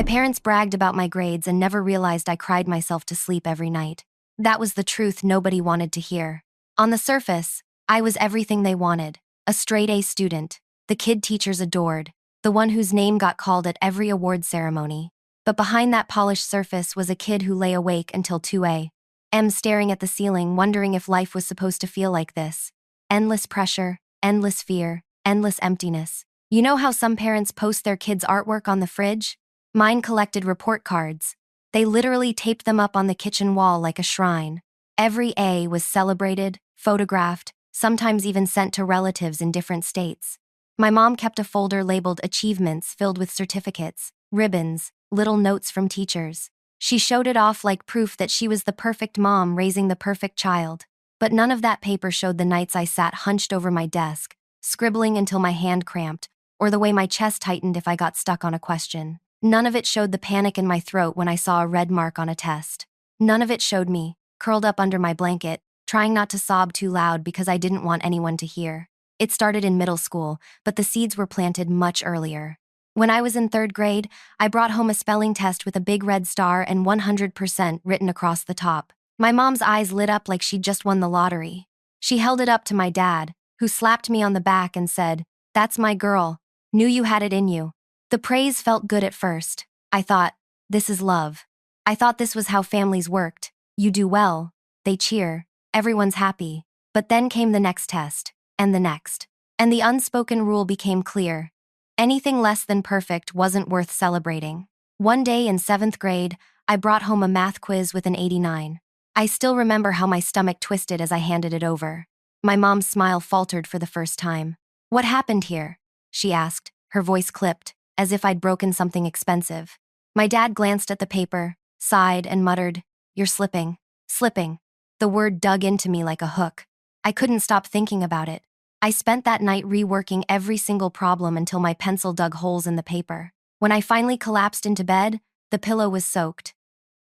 parents bragged about my grades and never realized I cried myself to sleep every night. That was the truth nobody wanted to hear. On the surface, I was everything they wanted. A straight-A student, the kid teachers adored, the one whose name got called at every award ceremony. But behind that polished surface was a kid who lay awake until 2 a.m. staring at the ceiling, wondering if life was supposed to feel like this. Endless pressure, endless fear, endless emptiness. You know how some parents post their kids' artwork on the fridge? Mine collected report cards. They literally taped them up on the kitchen wall like a shrine. Every A was celebrated, photographed, sometimes even sent to relatives in different states. My mom kept a folder labeled achievements filled with certificates, ribbons, little notes from teachers. She showed it off like proof that she was the perfect mom raising the perfect child. But none of that paper showed the nights I sat hunched over my desk, scribbling until my hand cramped, or the way my chest tightened if I got stuck on a question. None of it showed the panic in my throat when I saw a red mark on a test. None of it showed me, curled up under my blanket, trying not to sob too loud because I didn't want anyone to hear. It started in middle school, but the seeds were planted much earlier. When I was in 3rd grade, I brought home a spelling test with a big red star and 100% written across the top. My mom's eyes lit up like she'd just won the lottery. She held it up to my dad, who slapped me on the back and said, "That's my girl. Knew you had it in you." The praise felt good at first. I thought, this is love. I thought this was how families worked. You do well, they cheer, everyone's happy. But then came the next test, and the next. And the unspoken rule became clear. Anything less than perfect wasn't worth celebrating. One day in 7th grade, I brought home a math quiz with an 89. I still remember how my stomach twisted as I handed it over. My mom's smile faltered for the first time. "What happened here?" she asked, her voice clipped, as if I'd broken something expensive. My dad glanced at the paper, sighed, and muttered, "You're slipping." Slipping. The word dug into me like a hook. I couldn't stop thinking about it. I spent that night reworking every single problem until my pencil dug holes in the paper. When I finally collapsed into bed, the pillow was soaked.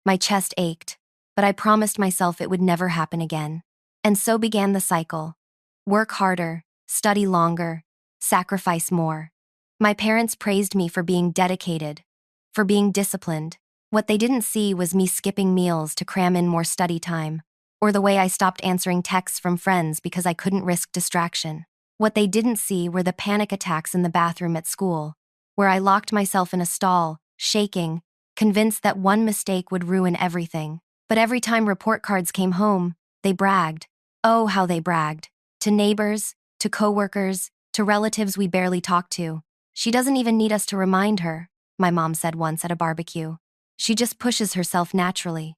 My chest ached, but I promised myself it would never happen again. And so began the cycle. Work harder, study longer, sacrifice more. My parents praised me for being dedicated, for being disciplined. What they didn't see was me skipping meals to cram in more study time, or the way I stopped answering texts from friends because I couldn't risk distraction. What they didn't see were the panic attacks in the bathroom at school, where I locked myself in a stall, shaking, convinced that one mistake would ruin everything. But every time report cards came home, they bragged. Oh, how they bragged. To neighbors, to coworkers, to relatives we barely talked to. "She doesn't even need us to remind her," my mom said once at a barbecue. "She just pushes herself naturally."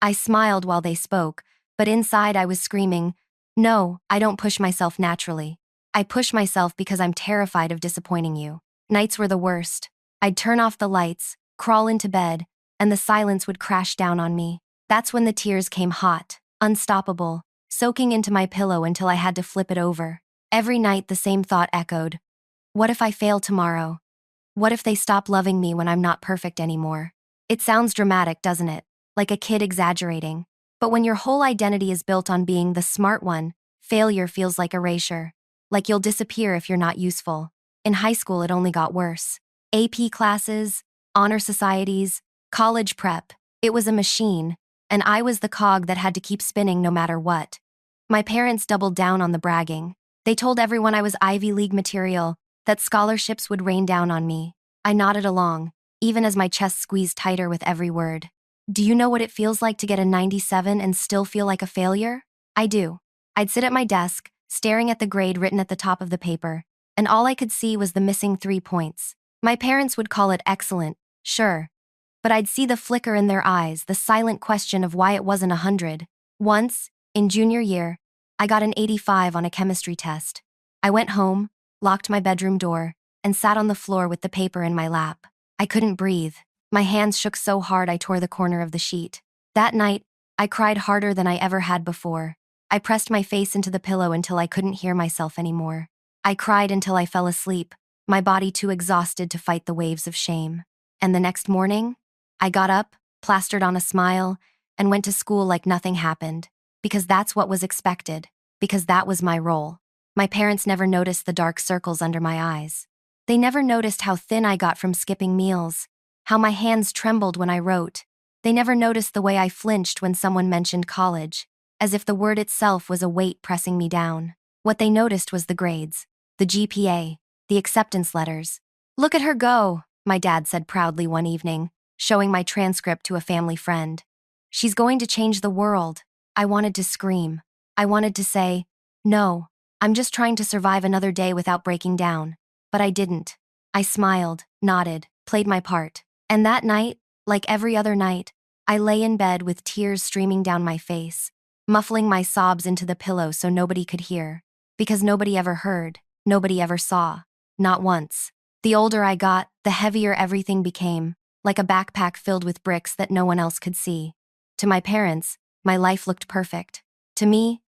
I smiled while they spoke, but inside I was screaming, "No, I don't push myself naturally. I push myself because I'm terrified of disappointing you." Nights were the worst. I'd turn off the lights, crawl into bed, and the silence would crash down on me. That's when the tears came hot, unstoppable, soaking into my pillow until I had to flip it over. Every night the same thought echoed. What if I fail tomorrow? What if they stop loving me when I'm not perfect anymore? It sounds dramatic, doesn't it? Like a kid exaggerating. But when your whole identity is built on being the smart one, failure feels like erasure. Like you'll disappear if you're not useful. In high school, it only got worse. AP classes, honor societies, college prep. It was a machine, and I was the cog that had to keep spinning no matter what. My parents doubled down on the bragging. They told everyone I was Ivy League material, that scholarships would rain down on me. I nodded along, even as my chest squeezed tighter with every word. Do you know what it feels like to get a 97 and still feel like a failure? I do. I'd sit at my desk, staring at the grade written at the top of the paper, and all I could see was the missing 3 points. My parents would call it excellent, sure, but I'd see the flicker in their eyes, the silent question of why it wasn't 100. Once, in junior year, I got an 85 on a chemistry test. I went home, locked my bedroom door, and sat on the floor with the paper in my lap. I couldn't breathe. My hands shook so hard I tore the corner of the sheet. That night, I cried harder than I ever had before. I pressed my face into the pillow until I couldn't hear myself anymore. I cried until I fell asleep, my body too exhausted to fight the waves of shame. And the next morning, I got up, plastered on a smile, and went to school like nothing happened. Because that's what was expected. Because that was my role. My parents never noticed the dark circles under my eyes. They never noticed how thin I got from skipping meals, how my hands trembled when I wrote. They never noticed the way I flinched when someone mentioned college, as if the word itself was a weight pressing me down. What they noticed was the grades, the GPA, the acceptance letters. "Look at her go," my dad said proudly one evening, showing my transcript to a family friend. "She's going to change the world." I wanted to scream. I wanted to say, "No, I'm just trying to survive another day without breaking down." But I didn't. I smiled, nodded, played my part. And that night, like every other night, I lay in bed with tears streaming down my face, muffling my sobs into the pillow so nobody could hear. Because nobody ever heard, nobody ever saw. Not once. The older I got, the heavier everything became, like a backpack filled with bricks that no one else could see. To my parents, my life looked perfect. To me,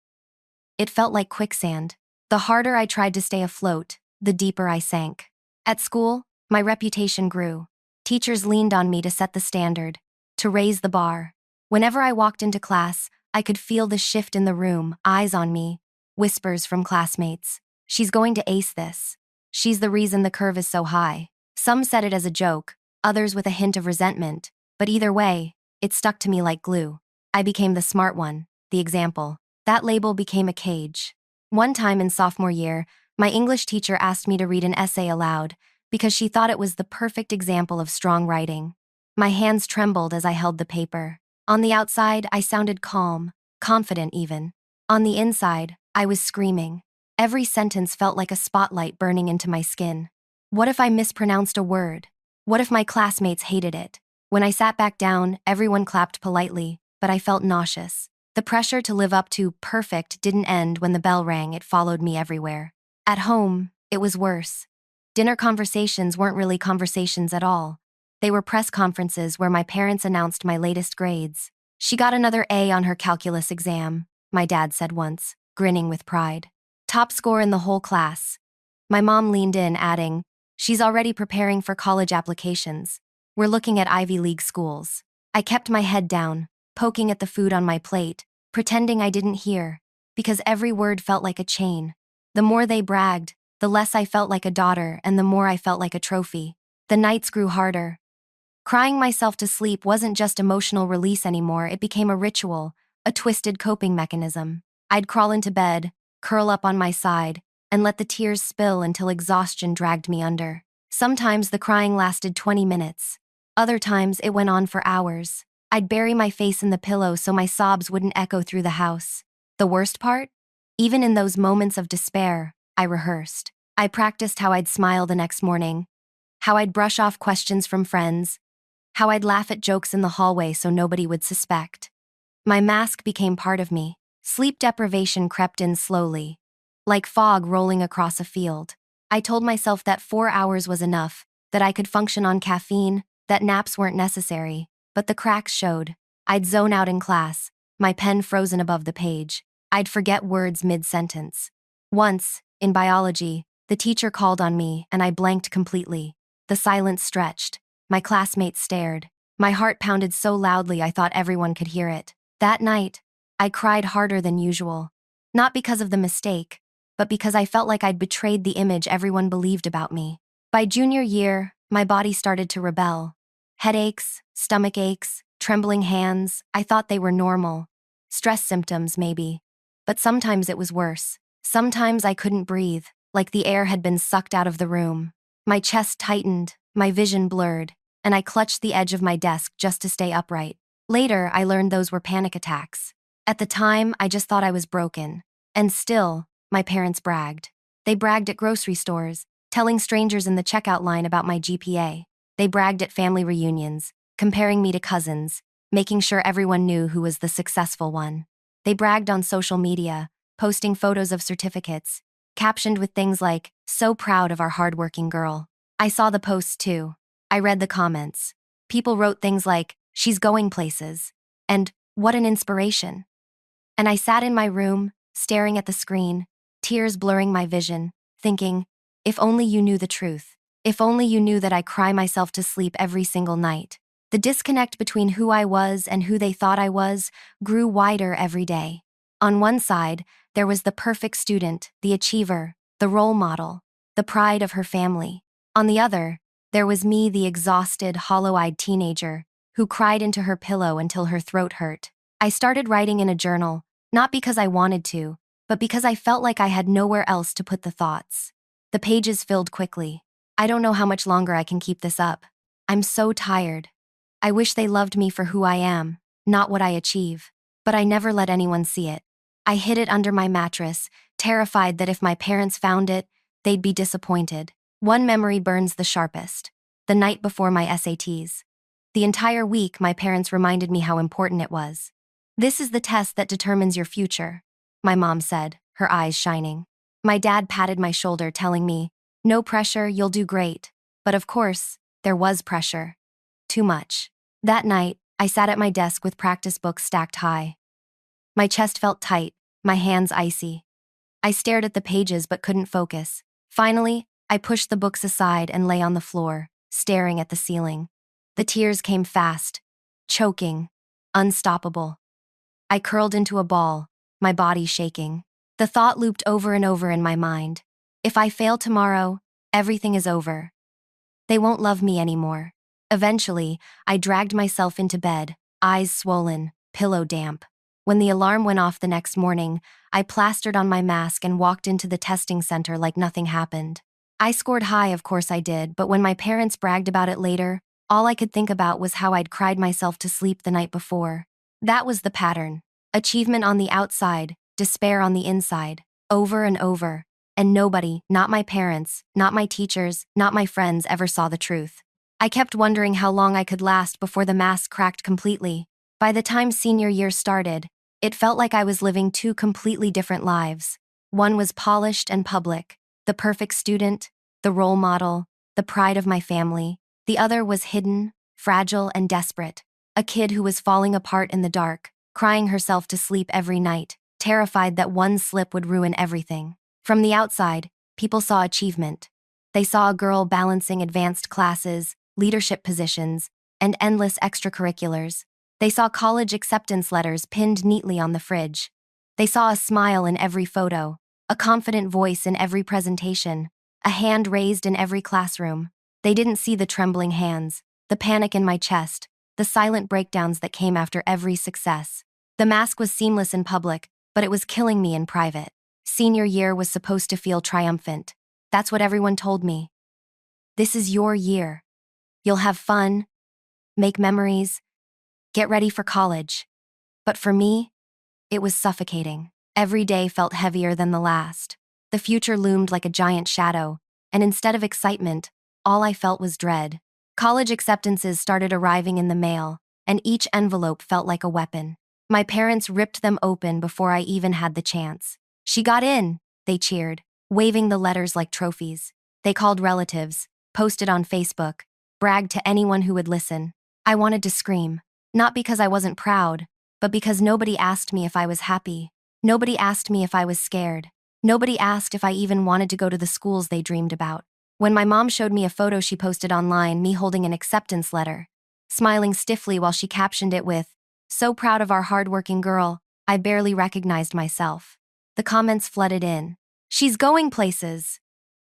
it felt like quicksand. The harder I tried to stay afloat, the deeper I sank. At school, my reputation grew. Teachers leaned on me to set the standard, to raise the bar. Whenever I walked into class, I could feel the shift in the room, eyes on me, whispers from classmates. "She's going to ace this. She's the reason the curve is so high." Some said it as a joke, others with a hint of resentment, but either way, it stuck to me like glue. I became the smart one, the example. That label became a cage. One time in sophomore year, my English teacher asked me to read an essay aloud because she thought it was the perfect example of strong writing. My hands trembled as I held the paper. On the outside, I sounded calm, confident even. On the inside, I was screaming. Every sentence felt like a spotlight burning into my skin. What if I mispronounced a word? What if my classmates hated it? When I sat back down, everyone clapped politely, but I felt nauseous. The pressure to live up to perfect didn't end when the bell rang. It followed me everywhere. At home, it was worse. Dinner conversations weren't really conversations at all. They were press conferences where my parents announced my latest grades. "She got another A on her calculus exam," my dad said once, grinning with pride. "Top score in the whole class." My mom leaned in, adding, "She's already preparing for college applications. We're looking at Ivy League schools." I kept my head down, poking at the food on my plate, pretending I didn't hear, because every word felt like a chain. The more they bragged, the less I felt like a daughter, and the more I felt like a trophy. The nights grew harder. Crying myself to sleep wasn't just emotional release anymore, it became a ritual, a twisted coping mechanism. I'd crawl into bed, curl up on my side, and let the tears spill until exhaustion dragged me under. Sometimes the crying lasted 20 minutes. Other times it went on for hours. I'd bury my face in the pillow so my sobs wouldn't echo through the house. The worst part? Even in those moments of despair, I rehearsed. I practiced how I'd smile the next morning, how I'd brush off questions from friends, how I'd laugh at jokes in the hallway so nobody would suspect. My mask became part of me. Sleep deprivation crept in slowly, like fog rolling across a field. I told myself that 4 hours was enough, that I could function on caffeine, that naps weren't necessary, but the cracks showed. I'd zone out in class, my pen frozen above the page. I'd forget words mid-sentence. Once, in biology, the teacher called on me and I blanked completely. The silence stretched. My classmates stared. My heart pounded so loudly I thought everyone could hear it. That night, I cried harder than usual. Not because of the mistake, but because I felt like I'd betrayed the image everyone believed about me. By junior year, my body started to rebel. Headaches, stomach aches, trembling hands, I thought they were normal. Stress symptoms, maybe. But sometimes it was worse. Sometimes I couldn't breathe, like the air had been sucked out of the room. My chest tightened, my vision blurred, and I clutched the edge of my desk just to stay upright. Later, I learned those were panic attacks. At the time, I just thought I was broken. And still, my parents bragged. They bragged at grocery stores, telling strangers in the checkout line about my GPA. They bragged at family reunions, comparing me to cousins, making sure everyone knew who was the successful one. They bragged on social media, posting photos of certificates, captioned with things like, "So proud of our hardworking girl." I saw the posts too. I read the comments. People wrote things like, "She's going places," and "What an inspiration." And I sat in my room, staring at the screen, tears blurring my vision, thinking, if only you knew the truth. If only you knew that I cry myself to sleep every single night. The disconnect between who I was and who they thought I was grew wider every day. On one side, there was the perfect student, the achiever, the role model, the pride of her family. On the other, There was me, the exhausted, hollow-eyed teenager, who cried into her pillow until her throat hurt. I started writing in a journal, not because I wanted to, but because I felt like I had nowhere else to put the thoughts. The pages filled quickly. I don't know how much longer I can keep this up. I'm so tired. I wish they loved me for who I am, not what I achieve. But I never let anyone see it. I hid it under my mattress, terrified that if my parents found it, they'd be disappointed. One memory burns the sharpest. The night before my SATs. The entire week, my parents reminded me how important it was. "This is the test that determines your future," my mom said, her eyes shining. My dad patted my shoulder, telling me, "No pressure, you'll do great." But of course, there was pressure. Too much. That night, I sat at my desk with practice books stacked high. My chest felt tight, my hands icy. I stared at the pages but couldn't focus. Finally, I pushed the books aside and lay on the floor, staring at the ceiling. The tears came fast, choking, unstoppable. I curled into a ball, my body shaking. The thought looped over and over in my mind. If I fail tomorrow, everything is over. They won't love me anymore. Eventually, I dragged myself into bed, eyes swollen, pillow damp. When the alarm went off the next morning, I plastered on my mask and walked into the testing center like nothing happened. I scored high, of course I did, but when my parents bragged about it later, all I could think about was how I'd cried myself to sleep the night before. That was the pattern. Achievement on the outside, despair on the inside, over and over. And nobody, not my parents, not my teachers, not my friends, ever saw the truth. I kept wondering how long I could last before the mask cracked completely. By the time senior year started, it felt like I was living two completely different lives. One was polished and public, the perfect student, the role model, the pride of my family. The other was hidden, fragile, and desperate, a kid who was falling apart in the dark, crying herself to sleep every night, terrified that one slip would ruin everything. From the outside, people saw achievement. They saw a girl balancing advanced classes, leadership positions, and endless extracurriculars. They saw college acceptance letters pinned neatly on the fridge. They saw a smile in every photo, a confident voice in every presentation, a hand raised in every classroom. They didn't see the trembling hands, the panic in my chest, the silent breakdowns that came after every success. The mask was seamless in public, but it was killing me in private. Senior year was supposed to feel triumphant. That's what everyone told me. This is your year. You'll have fun, make memories, get ready for college. But for me, it was suffocating. Every day felt heavier than the last. The future loomed like a giant shadow, and instead of excitement, all I felt was dread. College acceptances started arriving in the mail, and each envelope felt like a weapon. My parents ripped them open before I even had the chance. "She got in," they cheered, waving the letters like trophies. They called relatives, posted on Facebook, bragged to anyone who would listen. I wanted to scream, not because I wasn't proud, but because nobody asked me if I was happy. Nobody asked me if I was scared. Nobody asked if I even wanted to go to the schools they dreamed about. When my mom showed me a photo she posted online, me holding an acceptance letter, smiling stiffly while she captioned it with, "So proud of our hardworking girl," I barely recognized myself. The comments flooded in. "She's going places.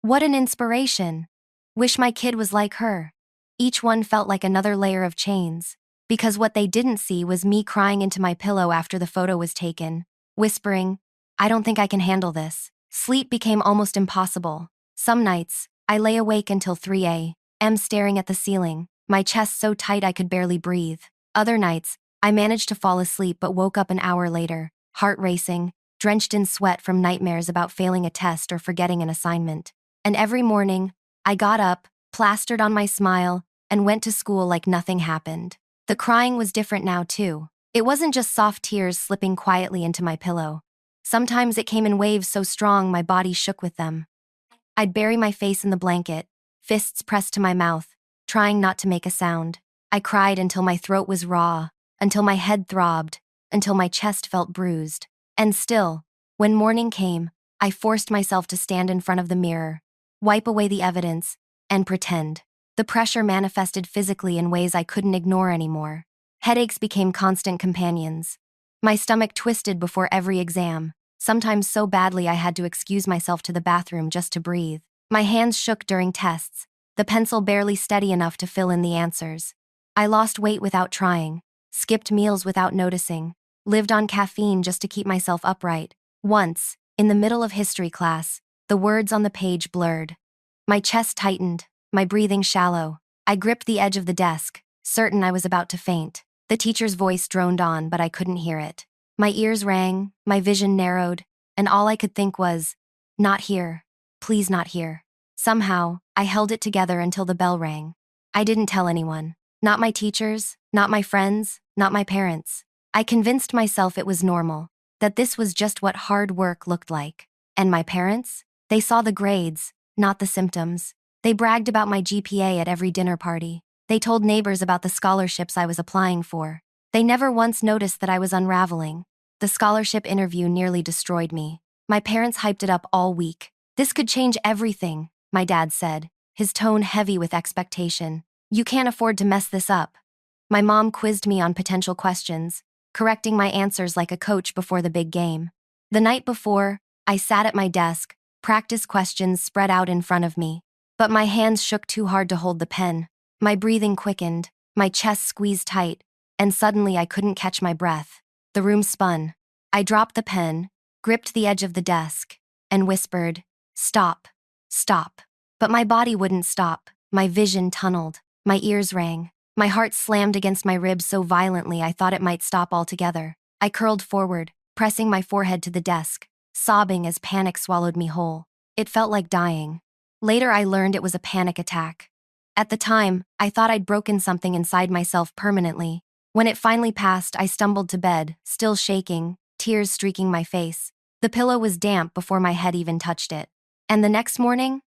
What an inspiration. Wish my kid was like her." Each one felt like another layer of chains, because what they didn't see was me crying into my pillow after the photo was taken, whispering, "I don't think I can handle this." Sleep became almost impossible. Some nights, I lay awake until 3 a.m. staring at the ceiling, my chest so tight I could barely breathe. Other nights, I managed to fall asleep but woke up an hour later, heart racing, drenched in sweat from nightmares about failing a test or forgetting an assignment. And every morning, I got up, plastered on my smile, and went to school like nothing happened. The crying was different now, too. It wasn't just soft tears slipping quietly into my pillow. Sometimes it came in waves so strong my body shook with them. I'd bury my face in the blanket, fists pressed to my mouth, trying not to make a sound. I cried until my throat was raw, until my head throbbed, until my chest felt bruised. And still, when morning came, I forced myself to stand in front of the mirror, wipe away the evidence, and pretend. The pressure manifested physically in ways I couldn't ignore anymore. Headaches became constant companions. My stomach twisted before every exam, sometimes so badly I had to excuse myself to the bathroom just to breathe. My hands shook during tests, the pencil barely steady enough to fill in the answers. I lost weight without trying, skipped meals without noticing, lived on caffeine just to keep myself upright. Once, in the middle of history class, the words on the page blurred. My chest tightened, my breathing shallow. I gripped the edge of the desk, certain I was about to faint. The teacher's voice droned on, but I couldn't hear it. My ears rang, my vision narrowed, and all I could think was, not here. Please not here. Somehow, I held it together until the bell rang. I didn't tell anyone. Not my teachers, not my friends, not my parents. I convinced myself it was normal, that this was just what hard work looked like. And my parents? They saw the grades, not the symptoms. They bragged about my GPA at every dinner party. They told neighbors about the scholarships I was applying for. They never once noticed that I was unraveling. The scholarship interview nearly destroyed me. My parents hyped it up all week. This could change everything, my dad said, his tone heavy with expectation. You can't afford to mess this up. My mom quizzed me on potential questions, correcting my answers like a coach before the big game. The night before, I sat at my desk, practice questions spread out in front of me. But my hands shook too hard to hold the pen. My breathing quickened, my chest squeezed tight, and suddenly I couldn't catch my breath. The room spun. I dropped the pen, gripped the edge of the desk, and whispered, "Stop, stop." But my body wouldn't stop. My vision tunneled. My ears rang. My heart slammed against my ribs so violently I thought it might stop altogether. I curled forward, pressing my forehead to the desk, sobbing as panic swallowed me whole. It felt like dying. Later I learned it was a panic attack. At the time, I thought I'd broken something inside myself permanently. When it finally passed, I stumbled to bed, still shaking, tears streaking my face. The pillow was damp before my head even touched it. And the next morning,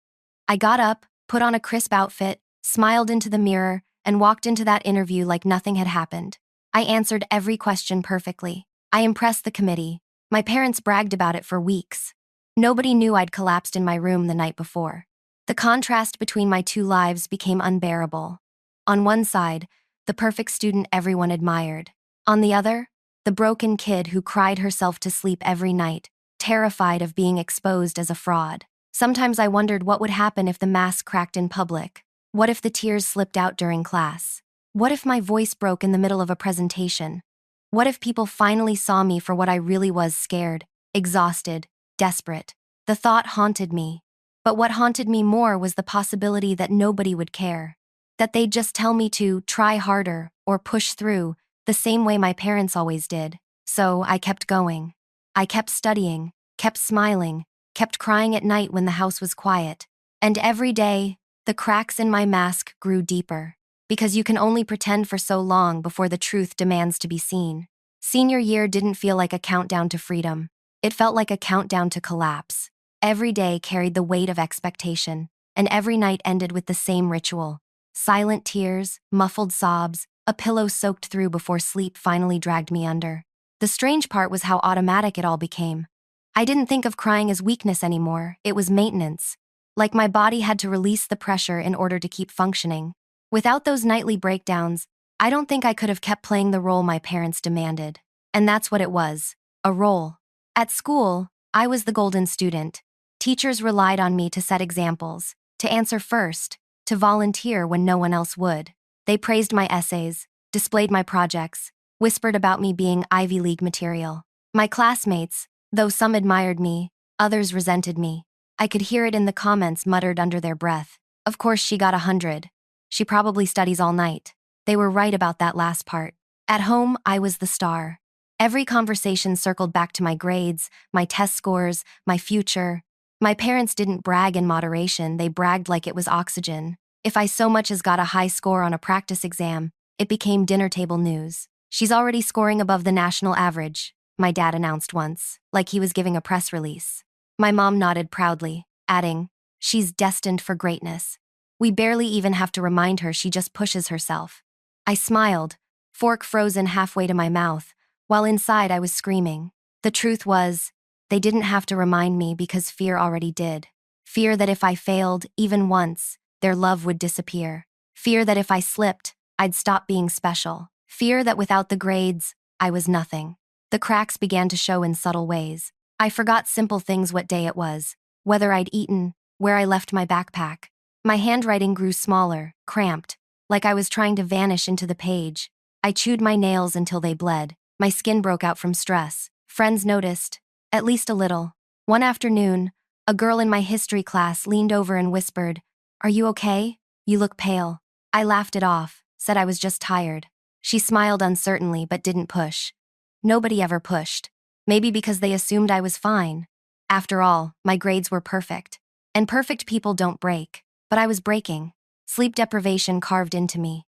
I got up, put on a crisp outfit, smiled into the mirror, and walked into that interview like nothing had happened. I answered every question perfectly. I impressed the committee. My parents bragged about it for weeks. Nobody knew I'd collapsed in my room the night before. The contrast between my two lives became unbearable. On one side, the perfect student everyone admired. On the other, the broken kid who cried herself to sleep every night, terrified of being exposed as a fraud. Sometimes I wondered what would happen if the mask cracked in public. What if the tears slipped out during class? What if my voice broke in the middle of a presentation? What if people finally saw me for what I really was, scared, exhausted, desperate? The thought haunted me. But what haunted me more was the possibility that nobody would care. That they'd just tell me to try harder or push through, the same way my parents always did. So I kept going. I kept studying, kept smiling, kept crying at night when the house was quiet. And every day, the cracks in my mask grew deeper. Because you can only pretend for so long before the truth demands to be seen. Senior year didn't feel like a countdown to freedom. It felt like a countdown to collapse. Every day carried the weight of expectation, and every night ended with the same ritual. Silent tears, muffled sobs, a pillow soaked through before sleep finally dragged me under. The strange part was how automatic it all became. I didn't think of crying as weakness anymore, it was maintenance. Like my body had to release the pressure in order to keep functioning. Without those nightly breakdowns, I don't think I could have kept playing the role my parents demanded. And that's what it was, a role. At school, I was the golden student. Teachers relied on me to set examples, to answer first, to volunteer when no one else would. They praised my essays, displayed my projects, whispered about me being Ivy League material. My classmates, though some admired me, others resented me. I could hear it in the comments muttered under their breath. Of course she got 100. She probably studies all night. They were right about that last part. At home, I was the star. Every conversation circled back to my grades, my test scores, my future. My parents didn't brag in moderation, they bragged like it was oxygen. If I so much as got a high score on a practice exam, it became dinner table news. She's already scoring above the national average, my dad announced once, like he was giving a press release. My mom nodded proudly, adding, "She's destined for greatness." We barely even have to remind her, she just pushes herself. I smiled, fork frozen halfway to my mouth, while inside I was screaming. The truth was, they didn't have to remind me because fear already did. Fear that if I failed, even once, their love would disappear. Fear that if I slipped, I'd stop being special. Fear that without the grades, I was nothing. The cracks began to show in subtle ways. I forgot simple things, what day it was, whether I'd eaten, where I left my backpack. My handwriting grew smaller, cramped, like I was trying to vanish into the page. I chewed my nails until they bled. My skin broke out from stress. Friends noticed, at least a little. One afternoon, a girl in my history class leaned over and whispered, "Are you okay? You look pale." I laughed it off, said I was just tired. She smiled uncertainly but didn't push. Nobody ever pushed. Maybe because they assumed I was fine. After all, my grades were perfect. And perfect people don't break. But I was breaking. Sleep deprivation carved into me.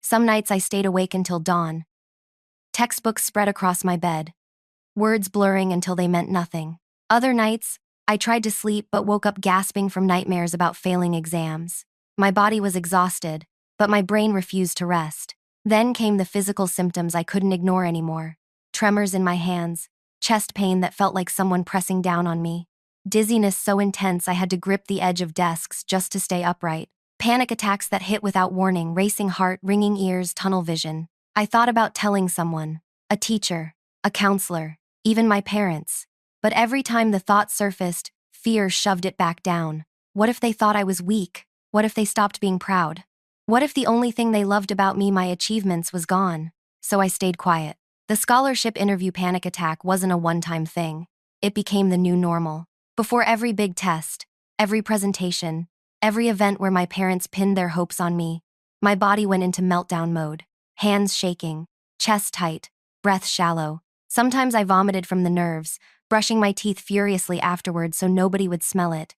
Some nights I stayed awake until dawn. Textbooks spread across my bed, words blurring until they meant nothing. Other nights, I tried to sleep but woke up gasping from nightmares about failing exams. My body was exhausted, but my brain refused to rest. Then came the physical symptoms I couldn't ignore anymore. Tremors in my hands, chest pain that felt like someone pressing down on me, dizziness so intense I had to grip the edge of desks just to stay upright, panic attacks that hit without warning, racing heart, ringing ears, tunnel vision. I thought about telling someone, a teacher, a counselor, even my parents. But every time the thought surfaced, fear shoved it back down. What if they thought I was weak? What if they stopped being proud? What if the only thing they loved about me, my achievements, was gone? So I stayed quiet. The scholarship interview panic attack wasn't a one-time thing. It became the new normal. Before every big test, every presentation, every event where my parents pinned their hopes on me, my body went into meltdown mode. Hands shaking, chest tight, breath shallow. Sometimes I vomited from the nerves, brushing my teeth furiously afterward so nobody would smell it.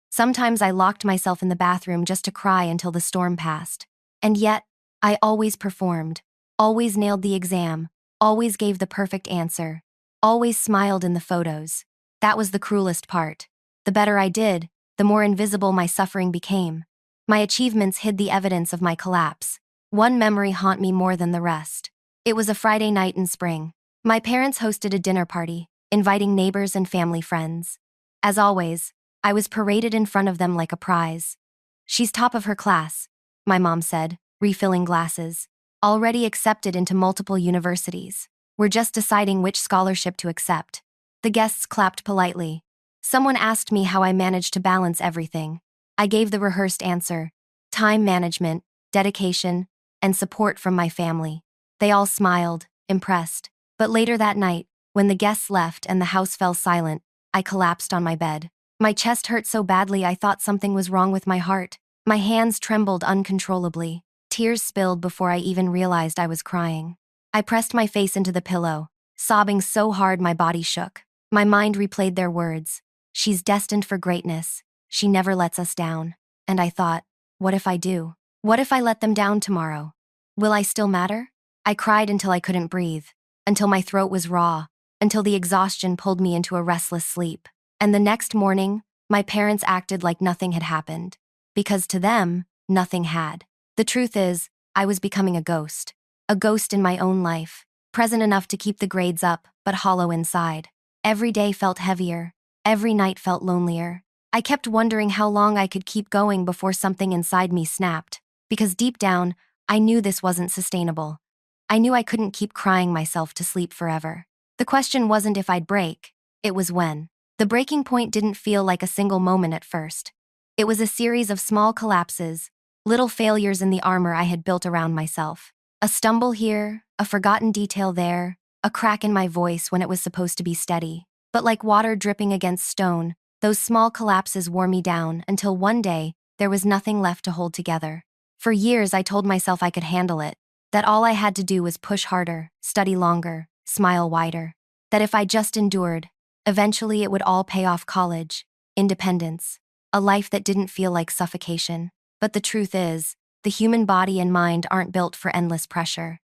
Sometimes I locked myself in the bathroom just to cry until the storm passed. And yet, I always performed, always nailed the exam, always gave the perfect answer, always smiled in the photos. That was the cruelest part. The better I did, the more invisible my suffering became. My achievements hid the evidence of my collapse. One memory haunted me more than the rest. It was a Friday night in spring. My parents hosted a dinner party, inviting neighbors and family friends. As always, I was paraded in front of them like a prize. "She's top of her class," my mom said, refilling glasses. "Already accepted into multiple universities. We're just deciding which scholarship to accept." The guests clapped politely. Someone asked me how I managed to balance everything. I gave the rehearsed answer: time management, dedication, and support from my family. They all smiled, impressed. But later that night, when the guests left and the house fell silent, I collapsed on my bed. My chest hurt so badly I thought something was wrong with my heart. My hands trembled uncontrollably. Tears spilled before I even realized I was crying. I pressed my face into the pillow, sobbing so hard my body shook. My mind replayed their words. "She's destined for greatness. She never lets us down." And I thought, what if I do? What if I let them down tomorrow? Will I still matter? I cried until I couldn't breathe, until my throat was raw, until the exhaustion pulled me into a restless sleep. And the next morning, my parents acted like nothing had happened. Because to them, nothing had. The truth is, I was becoming a ghost. A ghost in my own life, present enough to keep the grades up, but hollow inside. Every day felt heavier. Every night felt lonelier. I kept wondering how long I could keep going before something inside me snapped. Because deep down, I knew this wasn't sustainable. I knew I couldn't keep crying myself to sleep forever. The question wasn't if I'd break, it was when. The breaking point didn't feel like a single moment at first. It was a series of small collapses, little failures in the armor I had built around myself. A stumble here, a forgotten detail there, a crack in my voice when it was supposed to be steady. But like water dripping against stone, those small collapses wore me down until one day, there was nothing left to hold together. For years I told myself I could handle it, that all I had to do was push harder, study longer, smile wider. That if I just endured, eventually it would all pay off: college, independence, a life that didn't feel like suffocation. But the truth is, the human body and mind aren't built for endless pressure.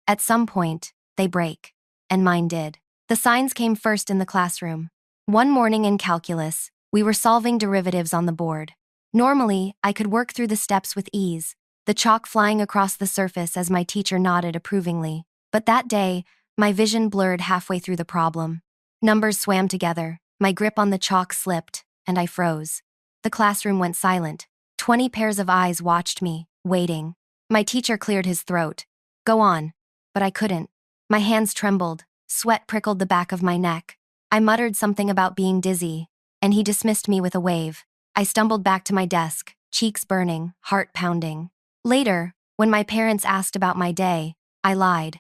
At some point, they break. And mine did. The signs came first in the classroom. One morning in calculus, we were solving derivatives on the board. Normally, I could work through the steps with ease, the chalk flying across the surface as my teacher nodded approvingly. But that day, my vision blurred halfway through the problem. Numbers swam together, my grip on the chalk slipped, and I froze. The classroom went silent. 20 pairs of eyes watched me, waiting. My teacher cleared his throat. "Go on." But I couldn't. My hands trembled, sweat prickled the back of my neck. I muttered something about being dizzy, and he dismissed me with a wave. I stumbled back to my desk, cheeks burning, heart pounding. Later, when my parents asked about my day, I lied.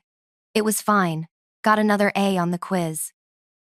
It was fine. Got another A on the quiz.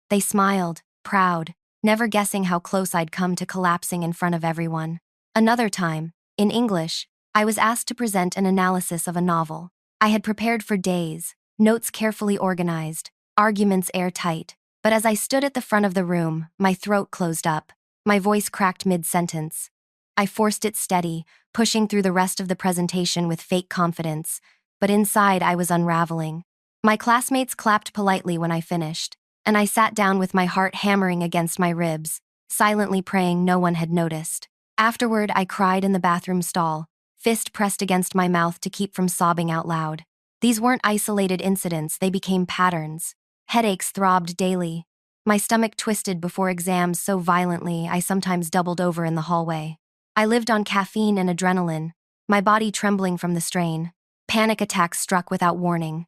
They smiled, proud, never guessing how close I'd come to collapsing in front of everyone. Another time, in English, I was asked to present an analysis of a novel. I had prepared for days, notes carefully organized, arguments airtight, but as I stood at the front of the room, my throat closed up. My voice cracked mid-sentence. I forced it steady, pushing through the rest of the presentation with fake confidence, but inside I was unraveling. My classmates clapped politely when I finished, and I sat down with my heart hammering against my ribs, silently praying no one had noticed. Afterward, I cried in the bathroom stall, fist pressed against my mouth to keep from sobbing out loud. These weren't isolated incidents, they became patterns. Headaches throbbed daily. My stomach twisted before exams so violently I sometimes doubled over in the hallway. I lived on caffeine and adrenaline, my body trembling from the strain. Panic attacks struck without warning.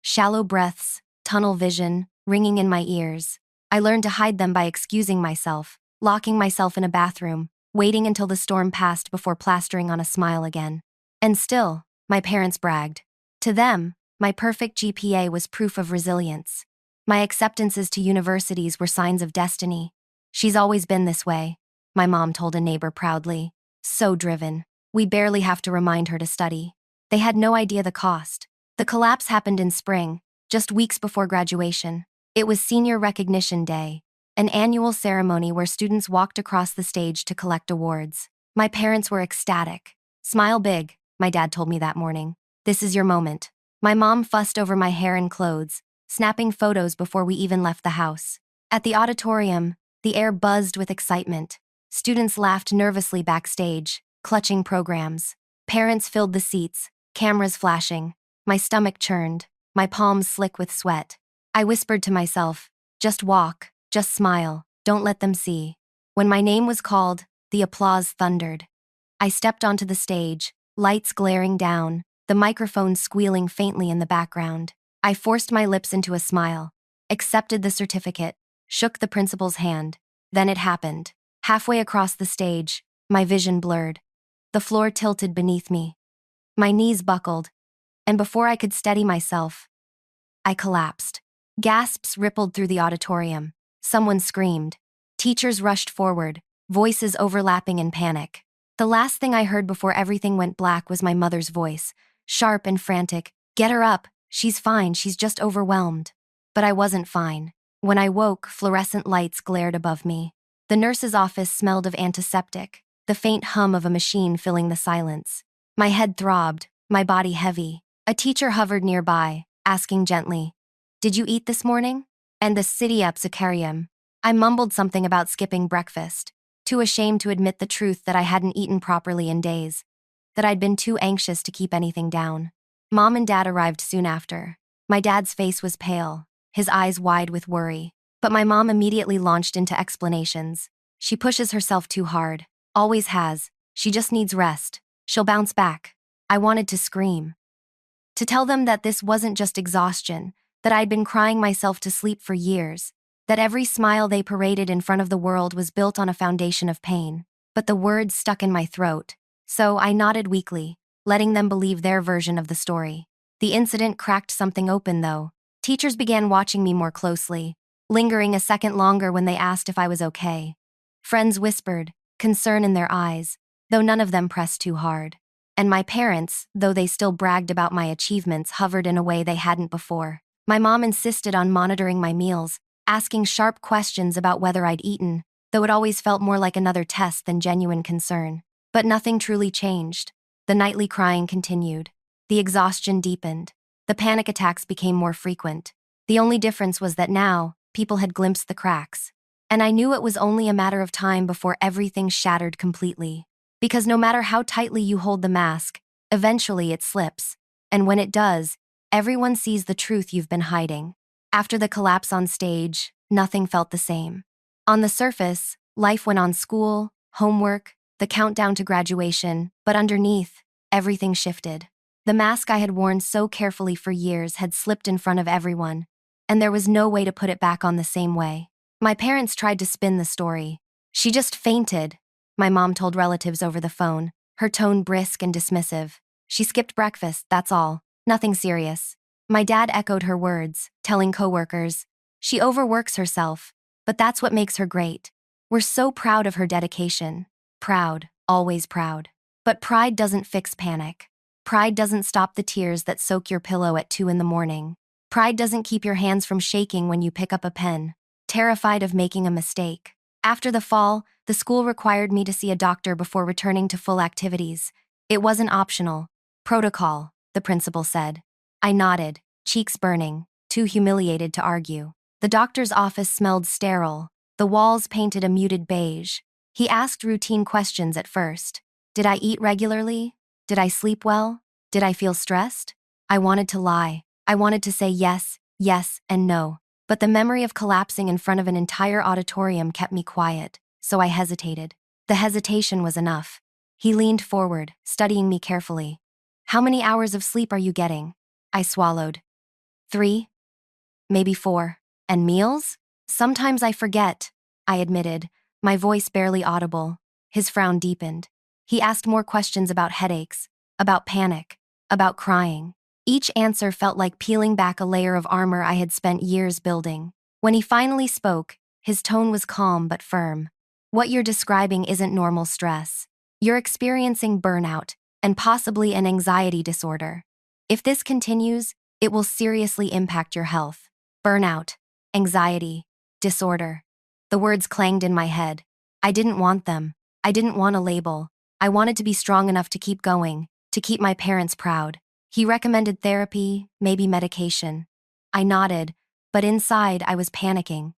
Shallow breaths, tunnel vision, ringing in my ears. I learned to hide them by excusing myself, locking myself in a bathroom, waiting until the storm passed before plastering on a smile again. And still, my parents bragged. To them, my perfect GPA was proof of resilience. My acceptances to universities were signs of destiny. She's always been this way, my mom told a neighbor proudly. So driven. We barely have to remind her to study. They had no idea the cost. The collapse happened in spring, just weeks before graduation. It was senior recognition day, an annual ceremony where students walked across the stage to collect awards. My parents were ecstatic. Smile big, my dad told me that morning. This is your moment. My mom fussed over my hair and clothes, snapping photos before we even left the house. At the auditorium, the air buzzed with excitement. Students laughed nervously backstage, clutching programs. Parents filled the seats, cameras flashing. My stomach churned, my palms slick with sweat. I whispered to myself, just walk, just smile, don't let them see. When my name was called, the applause thundered. I stepped onto the stage, lights glaring down, the microphone squealing faintly in the background. I forced my lips into a smile, accepted the certificate, shook the principal's hand. Then it happened. Halfway across the stage, my vision blurred. The floor tilted beneath me. My knees buckled, and before I could steady myself, I collapsed. Gasps rippled through the auditorium. Someone screamed. Teachers rushed forward, voices overlapping in panic. The last thing I heard before everything went black was my mother's voice, sharp and frantic. Get her up. She's fine, she's just overwhelmed. But I wasn't fine. When I woke, fluorescent lights glared above me. The nurse's office smelled of antiseptic, the faint hum of a machine filling the silence. My head throbbed, my body heavy. A teacher hovered nearby, asking gently, "Did you eat this morning?" And the city up Zakariam. I mumbled something about skipping breakfast, too ashamed to admit the truth that I hadn't eaten properly in days, that I'd been too anxious to keep anything down. Mom and Dad arrived soon after. My dad's face was pale, his eyes wide with worry, but my mom immediately launched into explanations. She pushes herself too hard, always has. She just needs rest. She'll bounce back. I wanted to scream. To tell them that this wasn't just exhaustion, that I'd been crying myself to sleep for years, that every smile they paraded in front of the world was built on a foundation of pain. But the words stuck in my throat, so I nodded weakly, letting them believe their version of the story. The incident cracked something open, though. Teachers began watching me more closely, lingering a second longer when they asked if I was okay. Friends whispered, concern in their eyes, though none of them pressed too hard. And my parents, though they still bragged about my achievements, hovered in a way they hadn't before. My mom insisted on monitoring my meals, asking sharp questions about whether I'd eaten, though it always felt more like another test than genuine concern. But nothing truly changed. The nightly crying continued. The exhaustion deepened. The panic attacks became more frequent. The only difference was that now, people had glimpsed the cracks. And I knew it was only a matter of time before everything shattered completely. Because no matter how tightly you hold the mask, eventually it slips. And when it does, everyone sees the truth you've been hiding. After the collapse on stage, nothing felt the same. On the surface, life went on: school, homework, the countdown to graduation, but underneath, everything shifted. The mask I had worn so carefully for years had slipped in front of everyone, and there was no way to put it back on the same way. My parents tried to spin the story. She just fainted, my mom told relatives over the phone, her tone brisk and dismissive. She skipped breakfast, that's all. Nothing serious. My dad echoed her words, telling coworkers, she overworks herself, but that's what makes her great. We're so proud of her dedication. Proud, always proud. But pride doesn't fix panic. Pride doesn't stop the tears that soak your pillow at 2 in the morning. Pride doesn't keep your hands from shaking when you pick up a pen, terrified of making a mistake. After the fall, the school required me to see a doctor before returning to full activities. It wasn't optional. Protocol, the principal said. I nodded, cheeks burning, too humiliated to argue. The doctor's office smelled sterile. The walls painted a muted beige. He asked routine questions at first. Did I eat regularly? Did I sleep well? Did I feel stressed? I wanted to lie. I wanted to say yes, yes, and no. But the memory of collapsing in front of an entire auditorium kept me quiet, so I hesitated. The hesitation was enough. He leaned forward, studying me carefully. How many hours of sleep are you getting? I swallowed. 3, maybe 4. And meals? Sometimes I forget, I admitted, my voice barely audible. His frown deepened. He asked more questions about headaches, about panic, about crying. Each answer felt like peeling back a layer of armor I had spent years building. When he finally spoke, his tone was calm but firm. What you're describing isn't normal stress. You're experiencing burnout, and possibly an anxiety disorder. If this continues, it will seriously impact your health. Burnout, anxiety, disorder. The words clanged in my head. I didn't want them. I didn't want a label. I wanted to be strong enough to keep going, to keep my parents proud. He recommended therapy, maybe medication. I nodded, but inside I was panicking.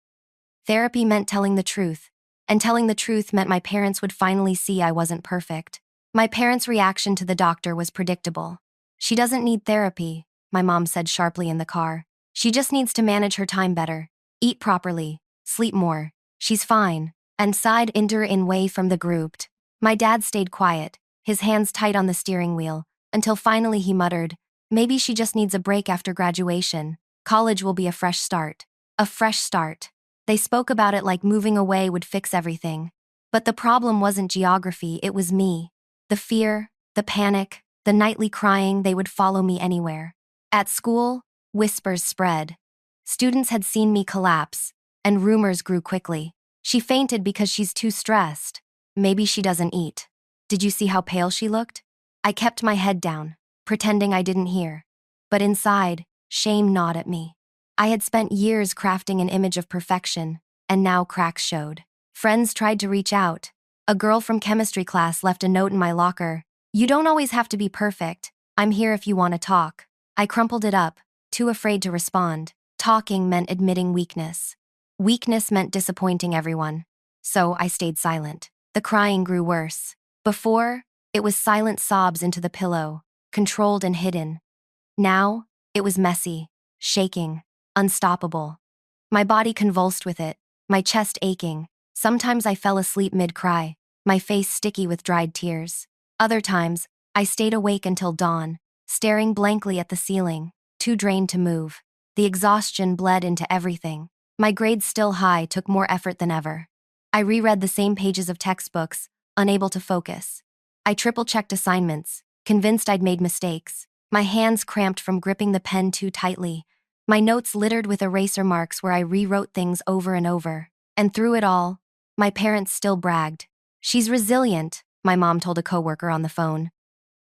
Therapy meant telling the truth, and telling the truth meant my parents would finally see I wasn't perfect. My parents' reaction to the doctor was predictable. She doesn't need therapy, my mom said sharply in the car. She just needs to manage her time better, eat properly, sleep more. She's fine, and sighed in way from the group. My dad stayed quiet, his hands tight on the steering wheel, until finally he muttered, maybe she just needs a break after graduation. College will be a fresh start. A fresh start. They spoke about it like moving away would fix everything. But the problem wasn't geography, it was me. The fear, the panic, the nightly crying, they would follow me anywhere. At school, whispers spread. Students had seen me collapse, and rumors grew quickly. She fainted because she's too stressed. Maybe she doesn't eat. Did you see how pale she looked? I kept my head down, pretending I didn't hear. But inside, shame gnawed at me. I had spent years crafting an image of perfection, and now cracks showed. Friends tried to reach out. A girl from chemistry class left a note in my locker. You don't always have to be perfect. I'm here if you want to talk. I crumpled it up, too afraid to respond. Talking meant admitting weakness. Weakness meant disappointing everyone. So I stayed silent. The crying grew worse. Before, it was silent sobs into the pillow, controlled and hidden. Now, it was messy, shaking, unstoppable. My body convulsed with it, my chest aching. Sometimes I fell asleep mid-cry, my face sticky with dried tears. Other times, I stayed awake until dawn, staring blankly at the ceiling, too drained to move. The exhaustion bled into everything. My grades still high took more effort than ever. I reread the same pages of textbooks, unable to focus. I triple-checked assignments, convinced I'd made mistakes. My hands cramped from gripping the pen too tightly. My notes littered with eraser marks where I rewrote things over and over. And through it all, my parents still bragged. She's resilient, my mom told a coworker on the phone.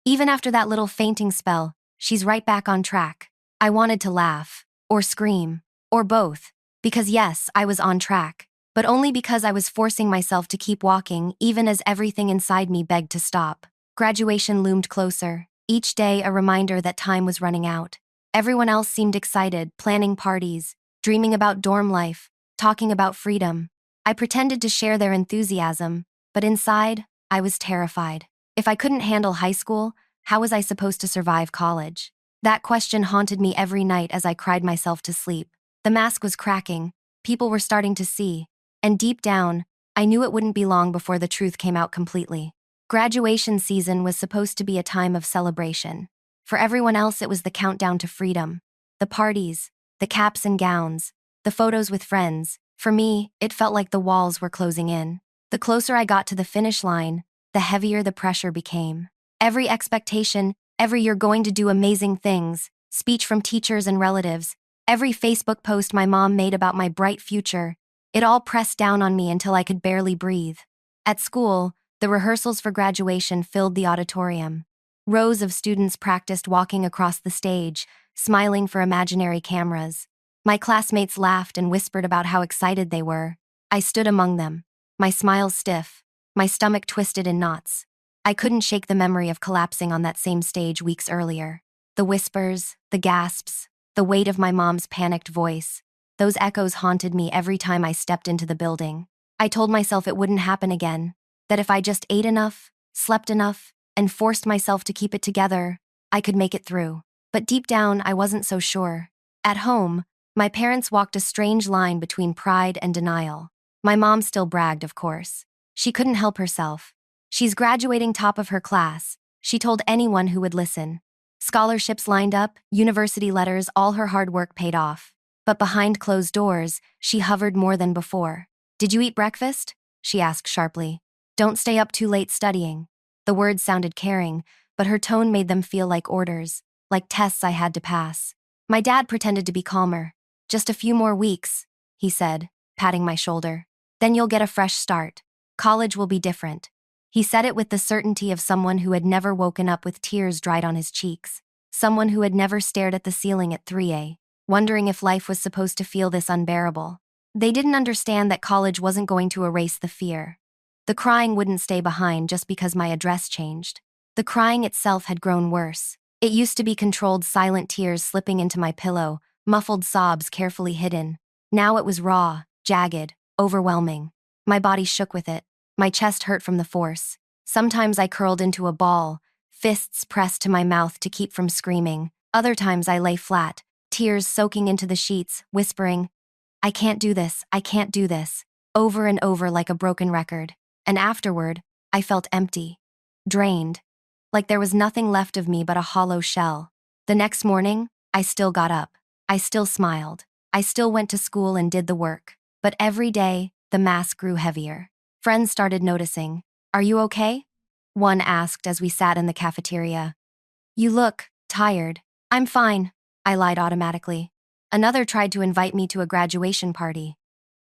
Even after that little fainting spell, she's right back on track. I wanted to laugh, or scream, or both, because yes, I was on track, but only because I was forcing myself to keep walking even as everything inside me begged to stop. Graduation loomed closer, each day a reminder that time was running out. Everyone else seemed excited, planning parties, dreaming about dorm life, talking about freedom. I pretended to share their enthusiasm, but inside, I was terrified. If I couldn't handle high school, how was I supposed to survive college? That question haunted me every night as I cried myself to sleep. The mask was cracking, people were starting to see, and deep down, I knew it wouldn't be long before the truth came out completely. Graduation season was supposed to be a time of celebration. For everyone else, it was the countdown to freedom. The parties, the caps and gowns, the photos with friends. For me, it felt like the walls were closing in. The closer I got to the finish line, the heavier the pressure became. Every expectation, every "you're going to do amazing things" speech from teachers and relatives, every Facebook post my mom made about my bright future, it all pressed down on me until I could barely breathe. At school, the rehearsals for graduation filled the auditorium. Rows of students practiced walking across the stage, smiling for imaginary cameras. My classmates laughed and whispered about how excited they were. I stood among them, my smile stiff, my stomach twisted in knots. I couldn't shake the memory of collapsing on that same stage weeks earlier. The whispers, the gasps, the weight of my mom's panicked voice, those echoes haunted me every time I stepped into the building. I told myself it wouldn't happen again, that if I just ate enough, slept enough, and forced myself to keep it together, I could make it through. But deep down, I wasn't so sure. At home, my parents walked a strange line between pride and denial. My mom still bragged, of course. She couldn't help herself. She's graduating top of her class, she told anyone who would listen. Scholarships lined up, university letters, all her hard work paid off. But behind closed doors, she hovered more than before. "Did you eat breakfast?" she asked sharply. "Don't stay up too late studying." The words sounded caring, but her tone made them feel like orders, like tests I had to pass. My dad pretended to be calmer. "Just a few more weeks," he said, patting my shoulder. "Then you'll get a fresh start. College will be different." He said it with the certainty of someone who had never woken up with tears dried on his cheeks. Someone who had never stared at the ceiling at 3 a.m., wondering if life was supposed to feel this unbearable. They didn't understand that college wasn't going to erase the fear. The crying wouldn't stay behind just because my address changed. The crying itself had grown worse. It used to be controlled silent tears slipping into my pillow, muffled sobs carefully hidden. Now it was raw, jagged, overwhelming. My body shook with it. My chest hurt from the force. Sometimes I curled into a ball, fists pressed to my mouth to keep from screaming. Other times I lay flat, tears soaking into the sheets, whispering, "I can't do this, I can't do this," over and over like a broken record. And afterward, I felt empty, drained, like there was nothing left of me but a hollow shell. The next morning, I still got up. I still smiled. I still went to school and did the work. But every day, the mask grew heavier. Friends started noticing. "Are you okay?" one asked as we sat in the cafeteria. "You look tired." "I'm fine," I lied automatically. Another tried to invite me to a graduation party.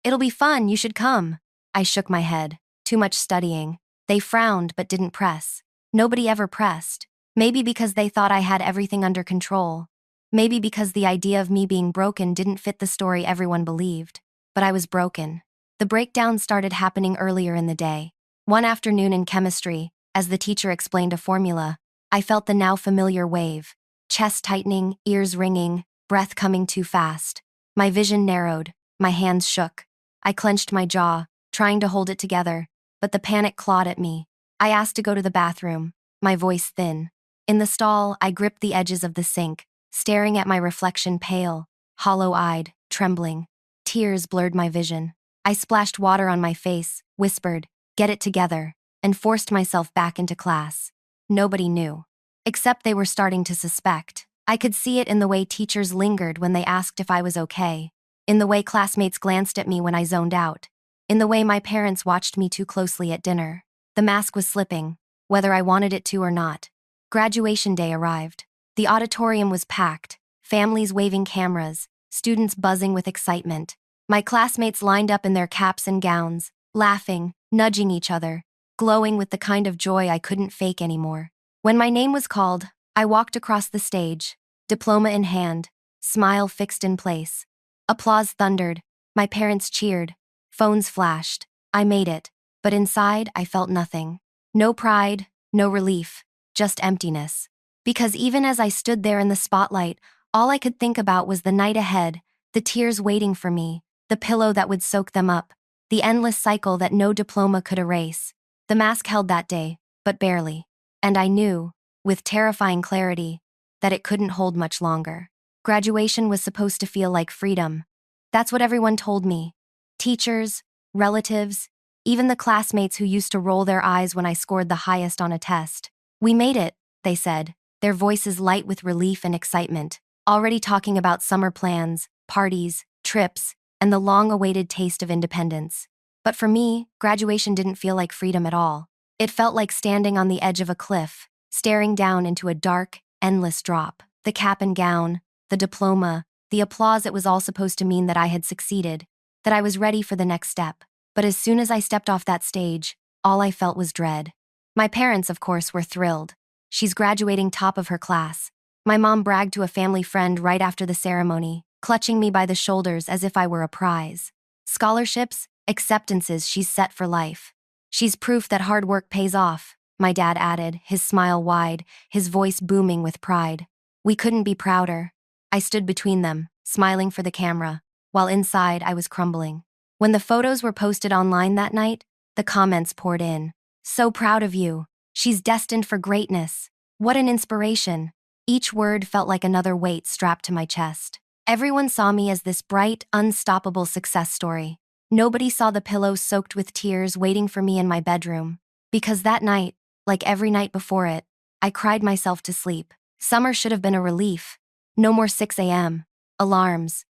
"It'll be fun, you should come." I shook my head. Too much studying. They frowned but didn't press. Nobody ever pressed. Maybe because they thought I had everything under control. Maybe because the idea of me being broken didn't fit the story everyone believed. But I was broken. The breakdown started happening earlier in the day. One afternoon in chemistry, as the teacher explained a formula, I felt the now familiar wave. Chest tightening, ears ringing, breath coming too fast. My vision narrowed, my hands shook. I clenched my jaw, trying to hold it together, but the panic clawed at me. I asked to go to the bathroom, my voice thin. In the stall, I gripped the edges of the sink, staring at my reflection pale, hollow-eyed, trembling. Tears blurred my vision. I splashed water on my face, whispered, "Get it together," and forced myself back into class. Nobody knew. Except they were starting to suspect. I could see it in the way teachers lingered when they asked if I was okay, in the way classmates glanced at me when I zoned out, in the way my parents watched me too closely at dinner. The mask was slipping, whether I wanted it to or not. Graduation day arrived. The auditorium was packed, families waving cameras, students buzzing with excitement. My classmates lined up in their caps and gowns, laughing, nudging each other, glowing with the kind of joy I couldn't fake anymore. When my name was called, I walked across the stage, diploma in hand, smile fixed in place. Applause thundered, my parents cheered, phones flashed. I made it, but inside I felt nothing. No pride, no relief, just emptiness. Because even as I stood there in the spotlight, all I could think about was the night ahead, the tears waiting for me, the pillow that would soak them up, the endless cycle that no diploma could erase. The mask held that day, but barely. And I knew, with terrifying clarity, that it couldn't hold much longer. Graduation was supposed to feel like freedom. That's what everyone told me. Teachers, relatives, even the classmates who used to roll their eyes when I scored the highest on a test. "We made it," they said, their voices light with relief and excitement, already talking about summer plans, parties, trips, and the long-awaited taste of independence. But for me, graduation didn't feel like freedom at all. It felt like standing on the edge of a cliff, staring down into a dark, endless drop. The cap and gown, the diploma, the applause. It was all supposed to mean that I had succeeded, that I was ready for the next step. But as soon as I stepped off that stage, all I felt was dread. My parents, of course, were thrilled. She's graduating top of her class. My mom bragged to a family friend right after the ceremony, clutching me by the shoulders as if I were a prize. Scholarships, acceptances, she's set for life. She's proof that hard work pays off, my dad added, his smile wide, his voice booming with pride. We couldn't be prouder. I stood between them, smiling for the camera, while inside I was crumbling. When the photos were posted online that night, the comments poured in. So proud of you. She's destined for greatness. What an inspiration. Each word felt like another weight strapped to my chest. Everyone saw me as this bright, unstoppable success story. Nobody saw the pillow soaked with tears waiting for me in my bedroom. Because that night, like every night before it, I cried myself to sleep. Summer should have been a relief. No more 6 a.m. alarms.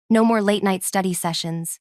No more late-night study sessions.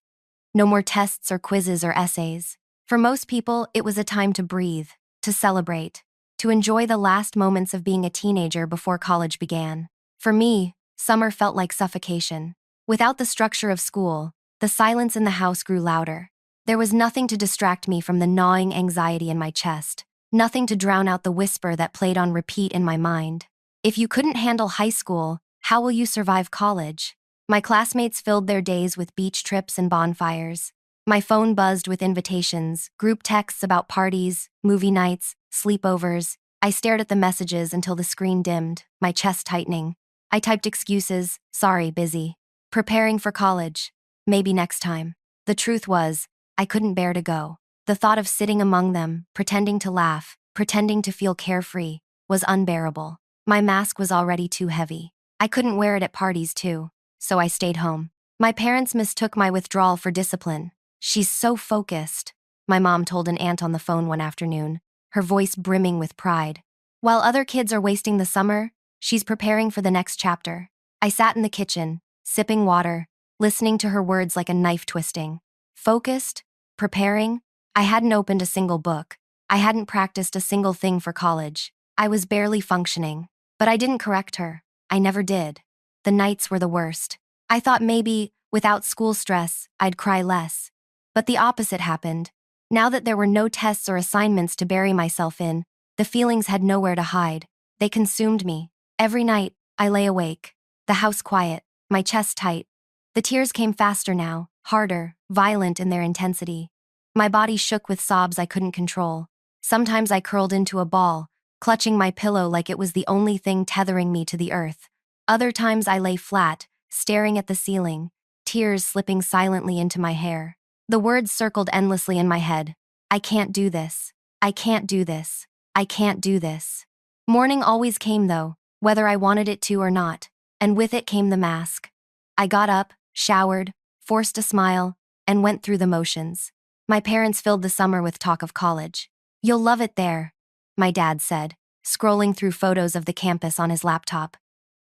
No more tests or quizzes or essays. For most people, it was a time to breathe, to celebrate, to enjoy the last moments of being a teenager before college began. For me, summer felt like suffocation. Without the structure of school, the silence in the house grew louder. There was nothing to distract me from the gnawing anxiety in my chest, nothing to drown out the whisper that played on repeat in my mind. If you couldn't handle high school, how will you survive college? My classmates filled their days with beach trips and bonfires. My phone buzzed with invitations, group texts about parties, movie nights, sleepovers. I stared at the messages until the screen dimmed, my chest tightening. I typed excuses, sorry, busy. Preparing for college. Maybe next time. The truth was, I couldn't bear to go. The thought of sitting among them, pretending to laugh, pretending to feel carefree, was unbearable. My mask was already too heavy. I couldn't wear it at parties too, so I stayed home. My parents mistook my withdrawal for discipline. She's so focused, my mom told an aunt on the phone one afternoon, her voice brimming with pride. While other kids are wasting the summer, she's preparing for the next chapter. I sat in the kitchen, sipping water, listening to her words like a knife twisting. Focused? Preparing? I hadn't opened a single book. I hadn't practiced a single thing for college. I was barely functioning. But I didn't correct her. I never did. The nights were the worst. I thought maybe, without school stress, I'd cry less. But the opposite happened. Now that there were no tests or assignments to bury myself in, the feelings had nowhere to hide. They consumed me. Every night, I lay awake. The house quiet, my chest tight. The tears came faster now, harder, violent in their intensity. My body shook with sobs I couldn't control. Sometimes I curled into a ball, clutching my pillow like it was the only thing tethering me to the earth. Other times I lay flat, staring at the ceiling, tears slipping silently into my hair. The words circled endlessly in my head. I can't do this. I can't do this. I can't do this. Morning always came though, whether I wanted it to or not, and with it came the mask. I got up, showered, forced a smile, and went through the motions. My parents filled the summer with talk of college. You'll love it there, my dad said, scrolling through photos of the campus on his laptop.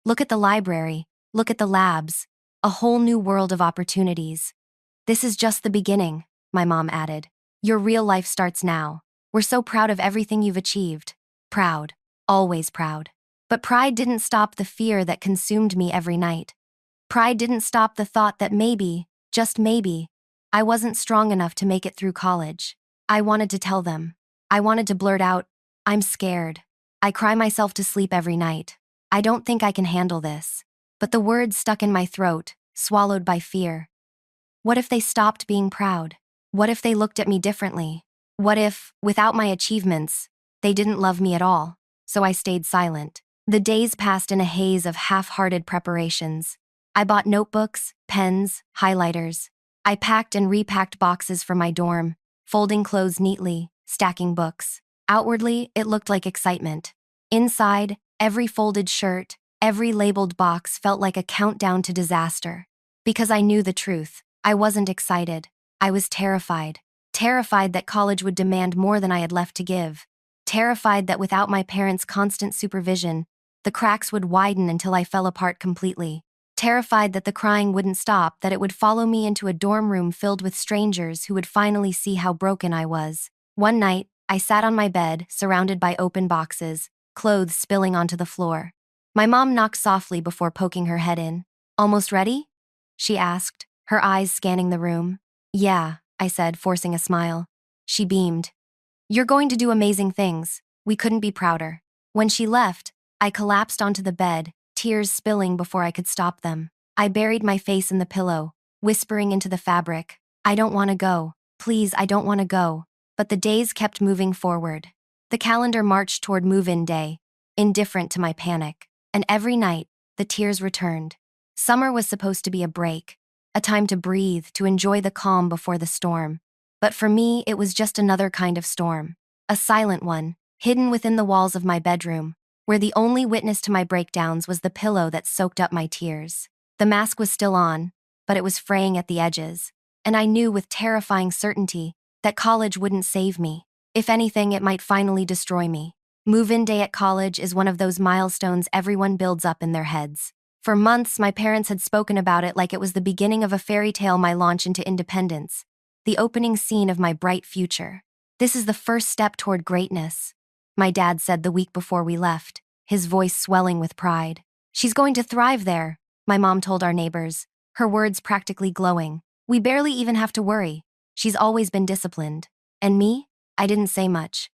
Look at the library, look at the labs, a whole new world of opportunities. This is just the beginning, my mom added. Your real life starts now. We're so proud of everything you've achieved. Proud. Always proud. But pride didn't stop the fear that consumed me every night. Pride didn't stop the thought that maybe, just maybe, I wasn't strong enough to make it through college. I wanted to tell them. I wanted to blurt out, I'm scared. I cry myself to sleep every night. I don't think I can handle this. But the words stuck in my throat, swallowed by fear. What if they stopped being proud? What if they looked at me differently? What if, without my achievements, they didn't love me at all? So I stayed silent. The days passed in a haze of half-hearted preparations. I bought notebooks, pens, highlighters. I packed and repacked boxes for my dorm, folding clothes neatly, stacking books. Outwardly, it looked like excitement. Inside, every folded shirt, every labeled box felt like a countdown to disaster. Because I knew the truth, I wasn't excited. I was terrified. Terrified that college would demand more than I had left to give. Terrified that without my parents' constant supervision, the cracks would widen until I fell apart completely. Terrified that the crying wouldn't stop, that it would follow me into a dorm room filled with strangers who would finally see how broken I was. One night, I sat on my bed, surrounded by open boxes, clothes spilling onto the floor. My mom knocked softly before poking her head in. "Almost ready?" she asked, her eyes scanning the room. "Yeah," I said, forcing a smile. She beamed. "You're going to do amazing things. We couldn't be prouder." When she left, I collapsed onto the bed, tears spilling before I could stop them. I buried my face in the pillow, whispering into the fabric, "I don't want to go. Please, I don't want to go." But the days kept moving forward. The calendar marched toward move-in day, indifferent to my panic. And every night, the tears returned. Summer was supposed to be a break, a time to breathe, to enjoy the calm before the storm. But for me, it was just another kind of storm. A silent one, hidden within the walls of my bedroom, where the only witness to my breakdowns was the pillow that soaked up my tears. The mask was still on, but it was fraying at the edges, and I knew with terrifying certainty that college wouldn't save me. If anything, it might finally destroy me. Move-in day at college is one of those milestones everyone builds up in their heads. For months, my parents had spoken about it like it was the beginning of a fairy tale, my launch into independence, the opening scene of my bright future. "This is the first step toward greatness," my dad said the week before we left, his voice swelling with pride. "She's going to thrive there," my mom told our neighbors, her words practically glowing. "We barely even have to worry. She's always been disciplined." And me? I didn't say much.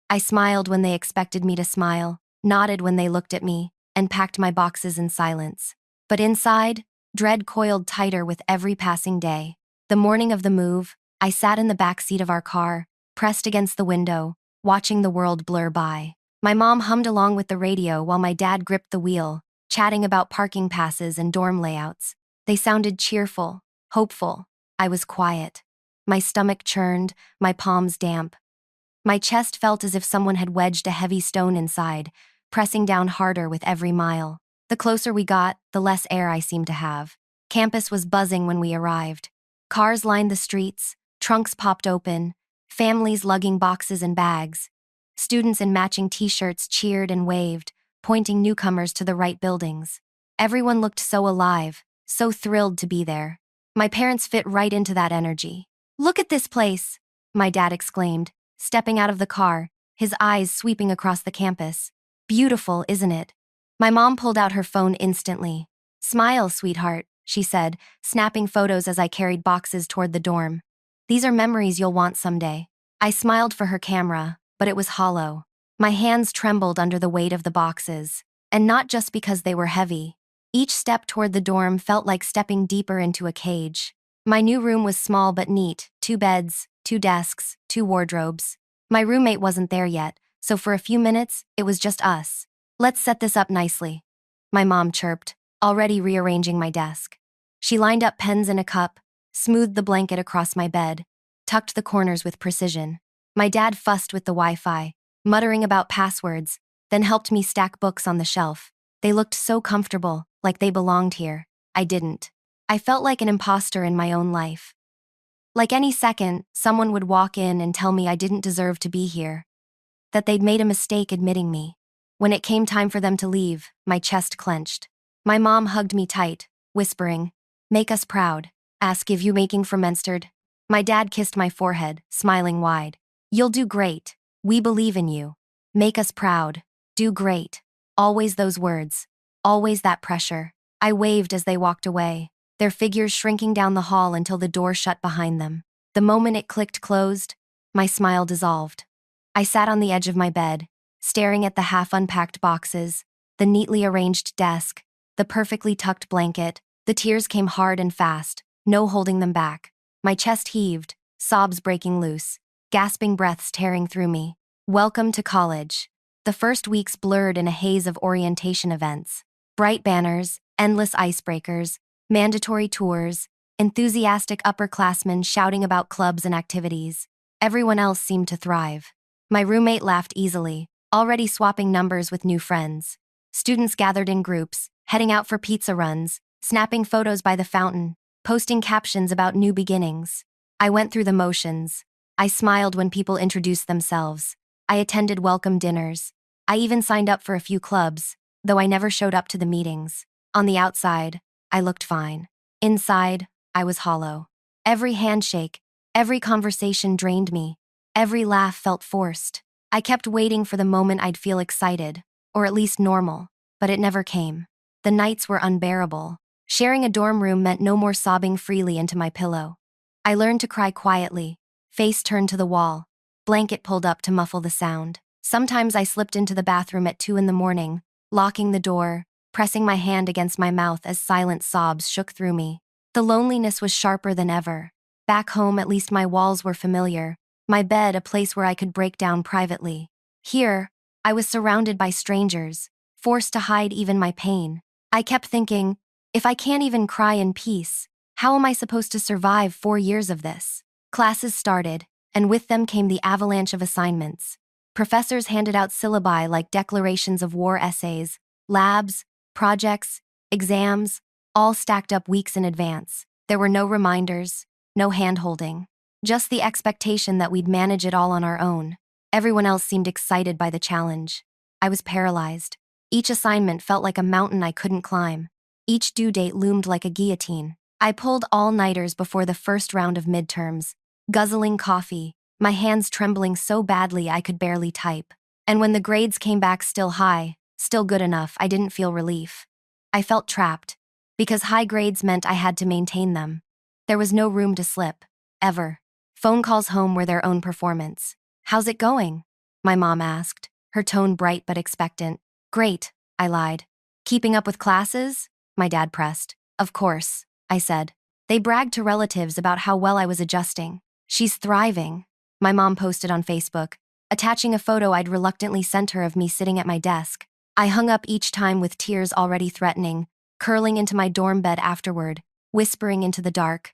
I smiled when they expected me to smile, nodded when they looked at me, and packed my boxes in silence. But inside, dread coiled tighter with every passing day. The morning of the move, I sat in the back seat of our car, pressed against the window, watching the world blur by. My mom hummed along with the radio while my dad gripped the wheel, chatting about parking passes and dorm layouts. They sounded cheerful, hopeful. I was quiet. My stomach churned, my palms damp. My chest felt as if someone had wedged a heavy stone inside, pressing down harder with every mile. The closer we got, the less air I seemed to have. Campus was buzzing when we arrived. Cars lined the streets, trunks popped open, families lugging boxes and bags. Students in matching t-shirts cheered and waved, pointing newcomers to the right buildings. Everyone looked so alive, so thrilled to be there. My parents fit right into that energy. "Look at this place," my dad exclaimed, stepping out of the car, his eyes sweeping across the campus. "Beautiful, isn't it?" My mom pulled out her phone instantly. "Smile, sweetheart," she said, snapping photos as I carried boxes toward the dorm. "These are memories you'll want someday." I smiled for her camera, but it was hollow. My hands trembled under the weight of the boxes, and not just because they were heavy. Each step toward the dorm felt like stepping deeper into a cage. My new room was small but neat, 2 beds, 2 desks, 2 wardrobes. My roommate wasn't there yet, so for a few minutes, it was just us. "Let's set this up nicely," my mom chirped, already rearranging my desk. She lined up pens in a cup, smoothed the blanket across my bed, tucked the corners with precision. My dad fussed with the Wi-Fi, muttering about passwords, then helped me stack books on the shelf. They looked so comfortable, like they belonged here. I didn't. I felt like an imposter in my own life. Like any second, someone would walk in and tell me I didn't deserve to be here, that they'd made a mistake admitting me. When it came time for them to leave, my chest clenched. My mom hugged me tight, whispering, "Make us proud. Ask if you making for Menstered." My dad kissed my forehead, smiling wide. "You'll do great. We believe in you. Make us proud. Do great." Always those words. Always that pressure. I waved as they walked away, their figures shrinking down the hall until the door shut behind them. The moment it clicked closed, my smile dissolved. I sat on the edge of my bed, staring at the half-unpacked boxes, the neatly arranged desk, the perfectly tucked blanket. The tears came hard and fast, no holding them back. My chest heaved, sobs breaking loose, gasping breaths tearing through me. Welcome to college. The first weeks blurred in a haze of orientation events. Bright banners, endless icebreakers, mandatory tours, enthusiastic upperclassmen shouting about clubs and activities. Everyone else seemed to thrive. My roommate laughed easily, already swapping numbers with new friends. Students gathered in groups, heading out for pizza runs, snapping photos by the fountain, posting captions about new beginnings. I went through the motions. I smiled when people introduced themselves. I attended welcome dinners. I even signed up for a few clubs, though I never showed up to the meetings. On the outside, I looked fine. Inside, I was hollow. Every handshake, every conversation drained me. Every laugh felt forced. I kept waiting for the moment I'd feel excited, or at least normal, but it never came. The nights were unbearable. Sharing a dorm room meant no more sobbing freely into my pillow. I learned to cry quietly, face turned to the wall, blanket pulled up to muffle the sound. Sometimes I slipped into the bathroom at 2 in the morning, locking the door, pressing my hand against my mouth as silent sobs shook through me. The loneliness was sharper than ever. Back home, at least my walls were familiar, my bed a place where I could break down privately. Here, I was surrounded by strangers, forced to hide even my pain. I kept thinking, if I can't even cry in peace, how am I supposed to survive 4 years of this? Classes started, and with them came the avalanche of assignments. Professors handed out syllabi like declarations of war essays, labs, projects, exams, all stacked up weeks in advance. There were no reminders, no hand-holding, just the expectation that we'd manage it all on our own. Everyone else seemed excited by the challenge. I was paralyzed. Each assignment felt like a mountain I couldn't climb. Each due date loomed like a guillotine. I pulled all-nighters before the first round of midterms, guzzling coffee, my hands trembling so badly I could barely type. And when the grades came back still high, still good enough, I didn't feel relief. I felt trapped, because high grades meant I had to maintain them. There was no room to slip, ever. Phone calls home were their own performance. "How's it going?" my mom asked, her tone bright but expectant. "Great," I lied. "Keeping up with classes?" my dad pressed. "Of course," I said. They bragged to relatives about how well I was adjusting. "She's thriving," my mom posted on Facebook, attaching a photo I'd reluctantly sent her of me sitting at my desk. I hung up each time with tears already threatening, curling into my dorm bed afterward, whispering into the dark,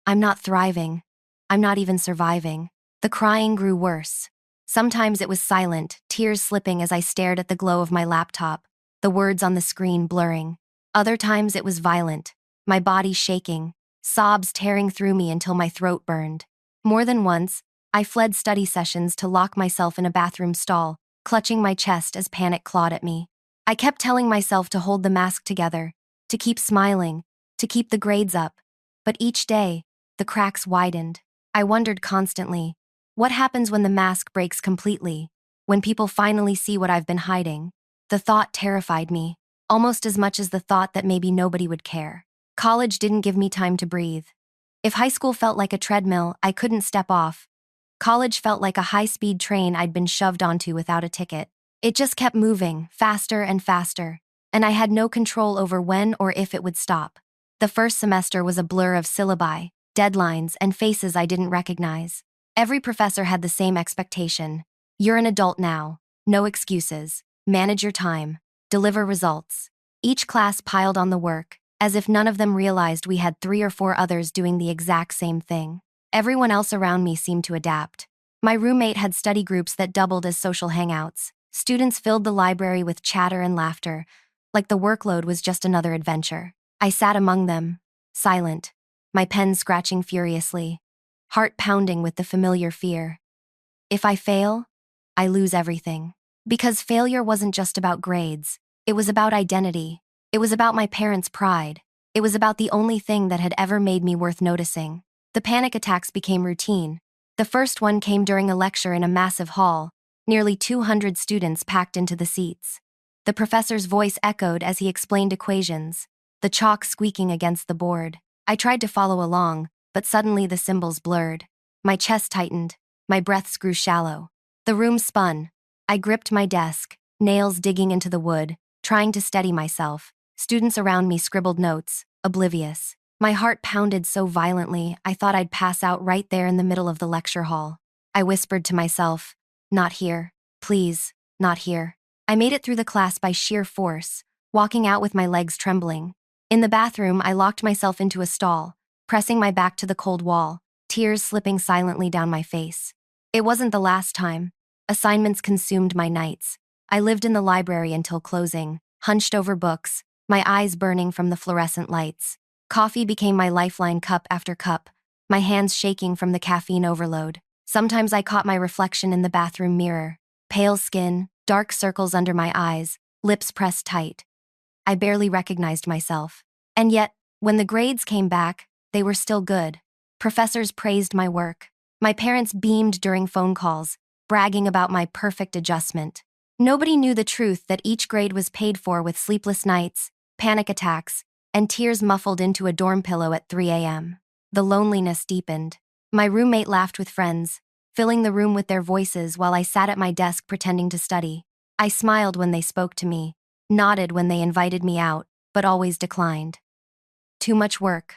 "I'm not thriving. I'm not even surviving." The crying grew worse. Sometimes it was silent, tears slipping as I stared at the glow of my laptop, the words on the screen blurring. Other times it was violent, my body shaking, sobs tearing through me until my throat burned. More than once, I fled study sessions to lock myself in a bathroom stall, clutching my chest as panic clawed at me. I kept telling myself to hold the mask together, to keep smiling, to keep the grades up. But each day, the cracks widened. I wondered constantly, what happens when the mask breaks completely? When people finally see what I've been hiding? The thought terrified me, almost as much as the thought that maybe nobody would care. College didn't give me time to breathe. If high school felt like a treadmill I couldn't step off, college felt like a high-speed train I'd been shoved onto without a ticket. It just kept moving, faster and faster, and I had no control over when or if it would stop. The first semester was a blur of syllabi, deadlines, and faces I didn't recognize. Every professor had the same expectation. You're an adult now. No excuses. Manage your time. Deliver results. Each class piled on the work, as if none of them realized we had 3 or 4 others doing the exact same thing. Everyone else around me seemed to adapt. My roommate had study groups that doubled as social hangouts. Students filled the library with chatter and laughter, like the workload was just another adventure. I sat among them, silent, my pen scratching furiously, heart pounding with the familiar fear. If I fail, I lose everything. Because failure wasn't just about grades. It was about identity. It was about my parents' pride. It was about the only thing that had ever made me worth noticing. The panic attacks became routine. The first one came during a lecture in a massive hall, nearly 200 students packed into the seats. The professor's voice echoed as he explained equations, the chalk squeaking against the board. I tried to follow along, but suddenly the symbols blurred. My chest tightened, my breaths grew shallow. The room spun. I gripped my desk, nails digging into the wood, trying to steady myself. Students around me scribbled notes, oblivious. My heart pounded so violently I thought I'd pass out right there in the middle of the lecture hall. I whispered to myself, "Not here. Please, not here." I made it through the class by sheer force, walking out with my legs trembling. In the bathroom, I locked myself into a stall, pressing my back to the cold wall, tears slipping silently down my face. It wasn't the last time. Assignments consumed my nights. I lived in the library until closing, hunched over books, my eyes burning from the fluorescent lights. Coffee became my lifeline cup after cup, my hands shaking from the caffeine overload. Sometimes I caught my reflection in the bathroom mirror. Pale skin, dark circles under my eyes, lips pressed tight. I barely recognized myself. And yet, when the grades came back, they were still good. Professors praised my work. My parents beamed during phone calls, bragging about my perfect adjustment. Nobody knew the truth that each grade was paid for with sleepless nights, panic attacks, and tears muffled into a dorm pillow at 3 a.m. The loneliness deepened. My roommate laughed with friends, filling the room with their voices while I sat at my desk pretending to study. I smiled when they spoke to me, nodded when they invited me out, but always declined. Too much work,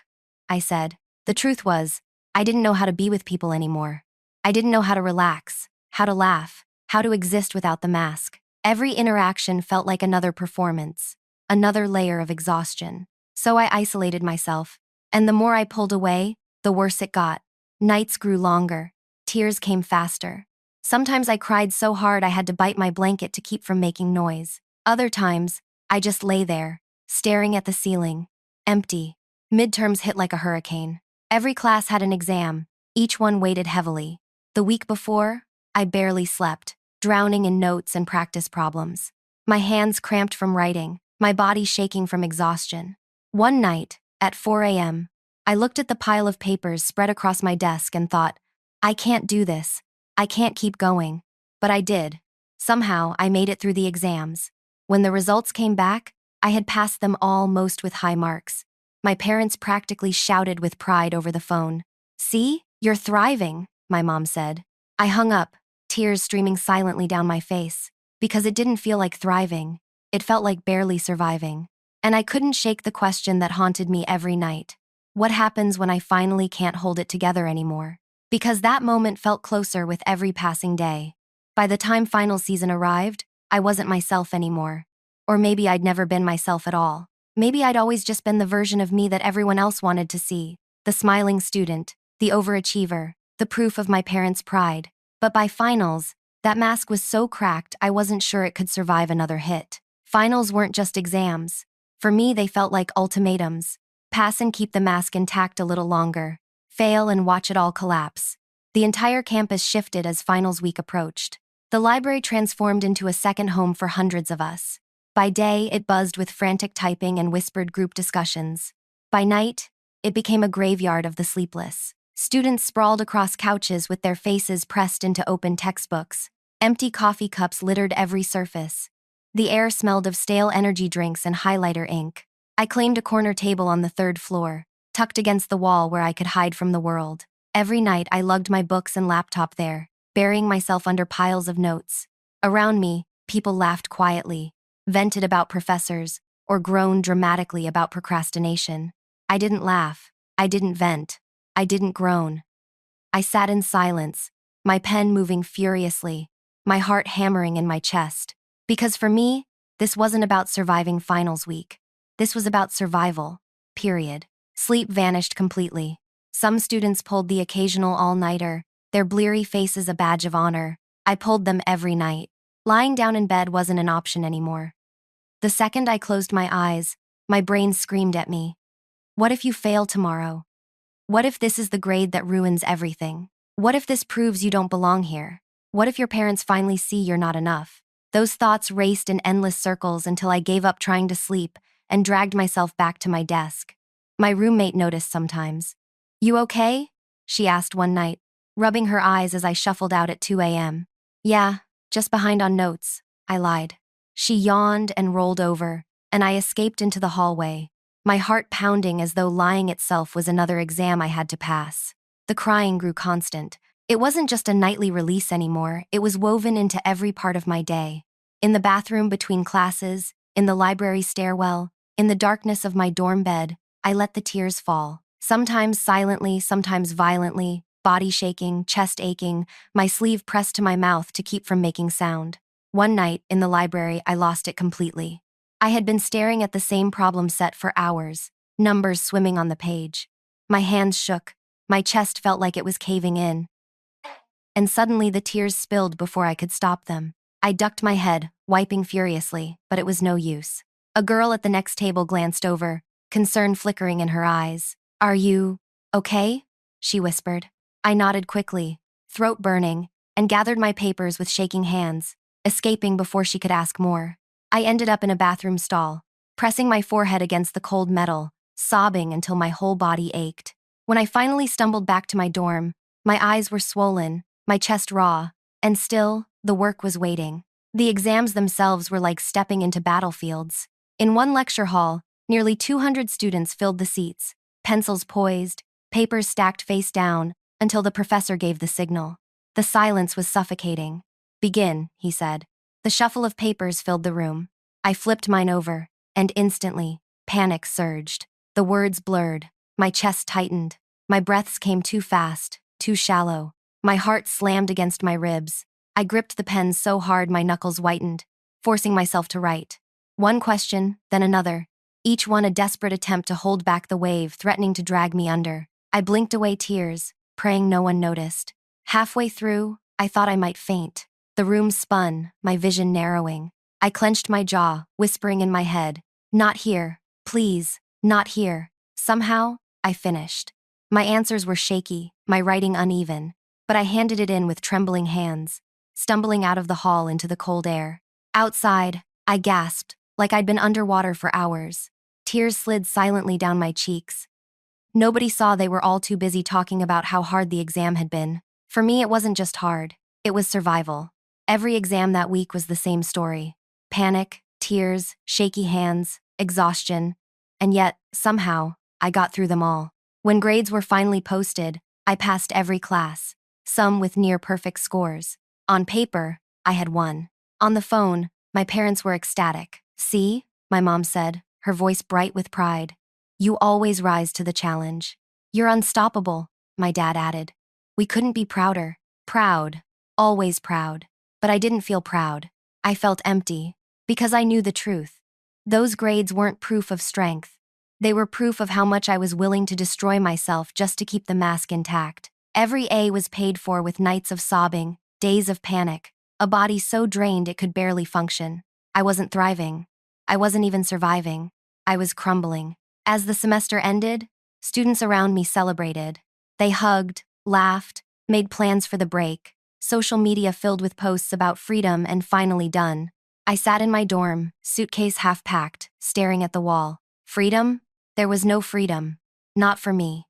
I said. The truth was, I didn't know how to be with people anymore. I didn't know how to relax, how to laugh, how to exist without the mask. Every interaction felt like another performance, another layer of exhaustion. So I isolated myself, and the more I pulled away, the worse it got. Nights grew longer. Tears came faster. Sometimes I cried so hard I had to bite my blanket to keep from making noise. Other times, I just lay there, staring at the ceiling, empty. Midterms hit like a hurricane. Every class had an exam, each one weighted heavily. The week before, I barely slept, drowning in notes and practice problems. My hands cramped from writing, my body shaking from exhaustion. One night, at 4 a.m., I looked at the pile of papers spread across my desk and thought, I can't do this. I can't keep going. But I did. Somehow, I made it through the exams. When the results came back, I had passed them all, most with high marks. My parents practically shouted with pride over the phone. "See, you're thriving," my mom said. I hung up, tears streaming silently down my face, because it didn't feel like thriving. It felt like barely surviving. And I couldn't shake the question that haunted me every night. What happens when I finally can't hold it together anymore? Because that moment felt closer with every passing day. By the time final season arrived, I wasn't myself anymore. Or maybe I'd never been myself at all. Maybe I'd always just been the version of me that everyone else wanted to see. The smiling student, the overachiever, the proof of my parents' pride. But by finals, that mask was so cracked I wasn't sure it could survive another hit. Finals weren't just exams. For me, they felt like ultimatums. Pass and keep the mask intact a little longer. Fail and watch it all collapse. The entire campus shifted as finals week approached. The library transformed into a second home for hundreds of us. By day, it buzzed with frantic typing and whispered group discussions. By night, it became a graveyard of the sleepless. Students sprawled across couches with their faces pressed into open textbooks. Empty coffee cups littered every surface. The air smelled of stale energy drinks and highlighter ink. I claimed a corner table on the third floor, tucked against the wall where I could hide from the world. Every night, I lugged my books and laptop there, burying myself under piles of notes. Around me, people laughed quietly, vented about professors, or groaned dramatically about procrastination. I didn't laugh. I didn't vent. I didn't groan. I sat in silence, my pen moving furiously, my heart hammering in my chest. Because for me, this wasn't about surviving finals week. This was about survival, period. Sleep vanished completely. Some students pulled the occasional all-nighter, their bleary faces a badge of honor. I pulled them every night. Lying down in bed wasn't an option anymore. The second I closed my eyes, my brain screamed at me. What if you fail tomorrow? What if this is the grade that ruins everything? What if this proves you don't belong here? What if your parents finally see you're not enough? Those thoughts raced in endless circles until I gave up trying to sleep and dragged myself back to my desk. My roommate noticed sometimes. "You okay?" she asked one night, rubbing her eyes as I shuffled out at 2 a.m. "Yeah, just behind on notes," I lied. She yawned and rolled over, and I escaped into the hallway, my heart pounding as though lying itself was another exam I had to pass. The crying grew constant. It wasn't just a nightly release anymore, it was woven into every part of my day. In the bathroom between classes, in the library stairwell, in the darkness of my dorm bed, I let the tears fall. Sometimes silently, sometimes violently, body shaking, chest aching, my sleeve pressed to my mouth to keep from making sound. One night, in the library, I lost it completely. I had been staring at the same problem set for hours, numbers swimming on the page. My hands shook, my chest felt like it was caving in. And suddenly the tears spilled before I could stop them. I ducked my head, wiping furiously, but it was no use. A girl at the next table glanced over, concern flickering in her eyes. "Are you okay?" she whispered. I nodded quickly, throat burning, and gathered my papers with shaking hands, escaping before she could ask more. I ended up in a bathroom stall, pressing my forehead against the cold metal, sobbing until my whole body ached. When I finally stumbled back to my dorm, My eyes were swollen, my chest raw, and still, the work was waiting. The exams themselves were like stepping into battlefields. In one lecture hall, nearly 200 students filled the seats, pencils poised, papers stacked face down, until the professor gave the signal. The silence was suffocating. "Begin," he said. The shuffle of papers filled the room. I flipped mine over, and instantly, panic surged. The words blurred. My chest tightened. My breaths came too fast, too shallow. My heart slammed against my ribs. I gripped the pen so hard my knuckles whitened, forcing myself to write. One question, then another, each one a desperate attempt to hold back the wave threatening to drag me under. I blinked away tears, praying no one noticed. Halfway through, I thought I might faint. The room spun, my vision narrowing. I clenched my jaw, whispering in my head, "Not here, please, not here." Somehow, I finished. My answers were shaky, my writing uneven, but I handed it in with trembling hands, stumbling out of the hall into the cold air. Outside, I gasped, like I'd been underwater for hours. Tears slid silently down my cheeks. Nobody saw, they were all too busy talking about how hard the exam had been. For me, it wasn't just hard, it was survival. Every exam that week was the same story. Panic, tears, shaky hands, exhaustion. And yet, somehow, I got through them all. When grades were finally posted, I passed every class, some with near-perfect scores. On paper, I had won. On the phone, my parents were ecstatic. "See," my mom said, her voice bright with pride. "You always rise to the challenge." "You're unstoppable," my dad added. We couldn't be prouder. Proud. Always proud. But I didn't feel proud. I felt empty. Because I knew the truth. Those grades weren't proof of strength. They were proof of how much I was willing to destroy myself just to keep the mask intact. Every A was paid for with nights of sobbing, days of panic, a body so drained it could barely function. I wasn't thriving. I wasn't even surviving. I was crumbling. As the semester ended, students around me celebrated. They hugged, laughed, made plans for the break, social media filled with posts about freedom and finally done. I sat in my dorm, suitcase half packed, staring at the wall. Freedom? There was no freedom. Not for me.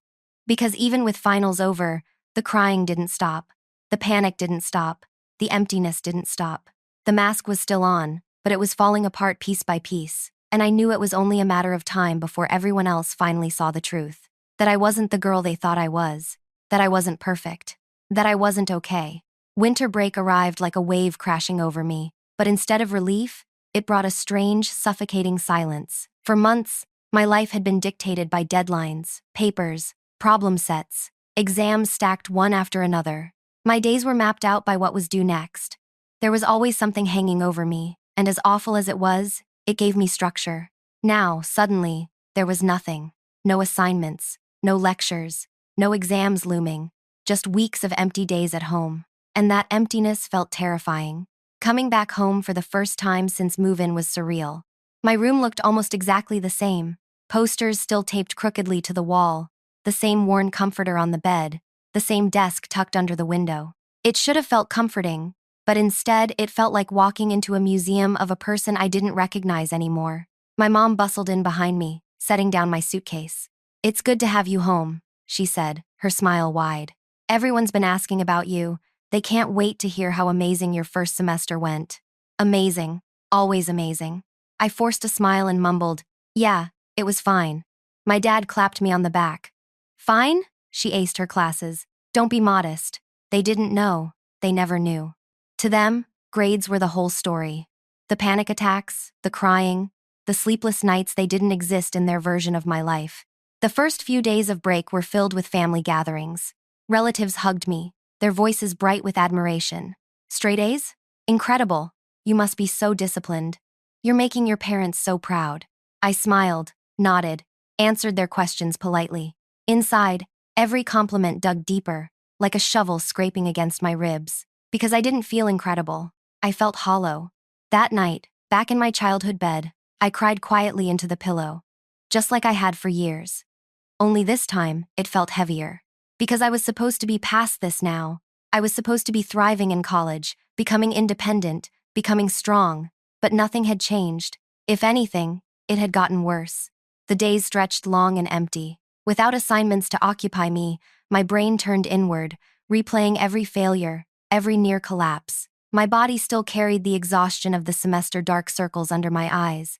Because even with finals over, the crying didn't stop. The panic didn't stop. The emptiness didn't stop. The mask was still on, but it was falling apart piece by piece, and I knew it was only a matter of time before everyone else finally saw the truth. That I wasn't the girl they thought I was. That I wasn't perfect. That I wasn't okay. Winter break arrived like a wave crashing over me, but instead of relief, it brought a strange, suffocating silence. For months, my life had been dictated by deadlines, papers, problem sets, exams stacked one after another. My days were mapped out by what was due next. There was always something hanging over me, and as awful as it was, it gave me structure. Now, suddenly, there was nothing. No assignments, no lectures, no exams looming, just weeks of empty days at home. And that emptiness felt terrifying. Coming back home for the first time since move-in was surreal. My room looked almost exactly the same. Posters still taped crookedly to the wall, the same worn comforter on the bed, the same desk tucked under the window. It should have felt comforting, but instead it felt like walking into a museum of a person I didn't recognize anymore. My mom bustled in behind me, setting down my suitcase. "It's good to have you home," she said, her smile wide. "Everyone's been asking about you. They can't wait to hear how amazing your first semester went." Amazing. Always amazing. I forced a smile and mumbled, "Yeah, it was fine." My dad clapped me on the back. "Fine?" She aced her classes. "Don't be modest." They didn't know. They never knew. To them, grades were the whole story. The panic attacks, the crying, the sleepless nights, they didn't exist in their version of my life. The first few days of break were filled with family gatherings. Relatives hugged me, their voices bright with admiration. "Straight A's? Incredible. You must be so disciplined. You're making your parents so proud." I smiled, nodded, answered their questions politely. Inside, every compliment dug deeper, like a shovel scraping against my ribs. Because I didn't feel incredible. I felt hollow. That night, back in my childhood bed, I cried quietly into the pillow, just like I had for years. Only this time, it felt heavier. Because I was supposed to be past this now. I was supposed to be thriving in college, becoming independent, becoming strong. But nothing had changed. If anything, it had gotten worse. The days stretched long and empty. Without assignments to occupy me, my brain turned inward, replaying every failure, every near collapse. My body still carried the exhaustion of the semester, dark circles under my eyes,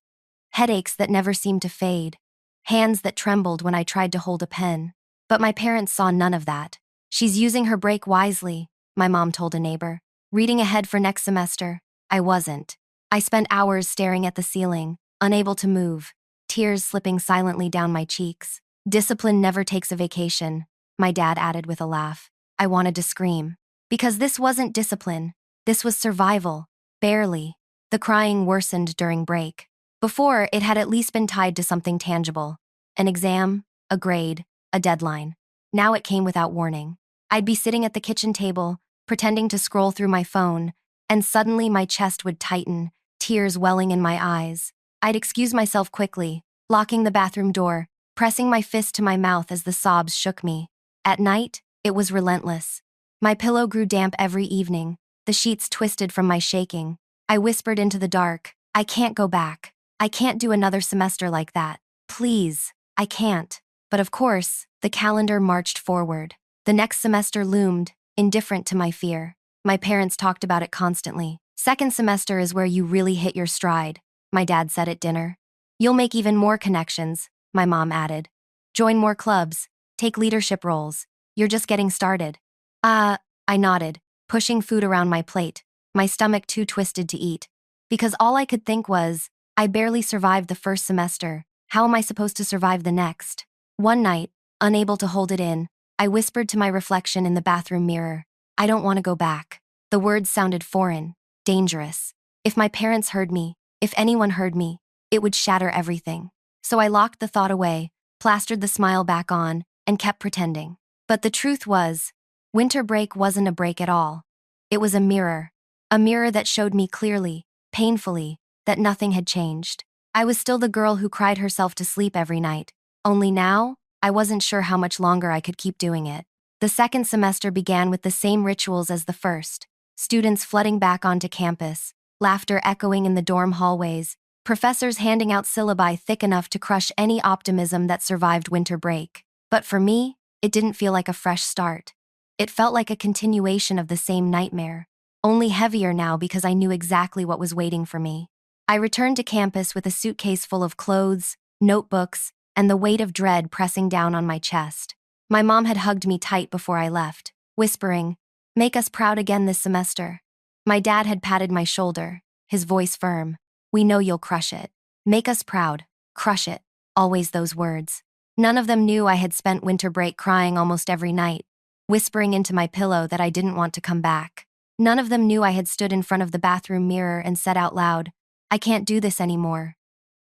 headaches that never seemed to fade, hands that trembled when I tried to hold a pen. But my parents saw none of that. "She's using her break wisely," my mom told a neighbor. Reading ahead for next semester, I wasn't. I spent hours staring at the ceiling, unable to move, tears slipping silently down my cheeks. "Discipline never takes a vacation," my dad added with a laugh. I wanted to scream. Because this wasn't discipline. This was survival. Barely. The crying worsened during break. Before, it had at least been tied to something tangible. An exam, a grade, a deadline. Now it came without warning. I'd be sitting at the kitchen table, pretending to scroll through my phone, and suddenly my chest would tighten, tears welling in my eyes. I'd excuse myself quickly, locking the bathroom door, pressing my fist to my mouth as the sobs shook me. At night, it was relentless. My pillow grew damp every evening, the sheets twisted from my shaking. I whispered into the dark, "I can't go back. I can't do another semester like that. Please, I can't." But of course, the calendar marched forward. The next semester loomed, indifferent to my fear. My parents talked about it constantly. "Second semester is where you really hit your stride," my dad said at dinner. "You'll make even more connections," my mom added. "Join more clubs, take leadership roles. You're just getting started." I nodded, pushing food around my plate, my stomach too twisted to eat. Because all I could think was, I barely survived the first semester. How am I supposed to survive the next? One night, unable to hold it in, I whispered to my reflection in the bathroom mirror, "I don't want to go back." The words sounded foreign, dangerous. If my parents heard me, if anyone heard me, it would shatter everything. So I locked the thought away, plastered the smile back on, and kept pretending. But the truth was, winter break wasn't a break at all. It was a mirror that showed me clearly, painfully, that nothing had changed. I was still the girl who cried herself to sleep every night, only now, I wasn't sure how much longer I could keep doing it. The second semester began with the same rituals as the first, students flooding back onto campus, laughter echoing in the dorm hallways, professors handing out syllabi thick enough to crush any optimism that survived winter break. But for me, it didn't feel like a fresh start. It felt like a continuation of the same nightmare, only heavier now because I knew exactly what was waiting for me. I returned to campus with a suitcase full of clothes, notebooks, and the weight of dread pressing down on my chest. My mom had hugged me tight before I left, whispering, "Make us proud again this semester." My dad had patted my shoulder, his voice firm, "We know you'll crush it. Make us proud, crush it." Always those words. None of them knew I had spent winter break crying almost every night, whispering into my pillow that I didn't want to come back. None of them knew I had stood in front of the bathroom mirror and said out loud, "I can't do this anymore,"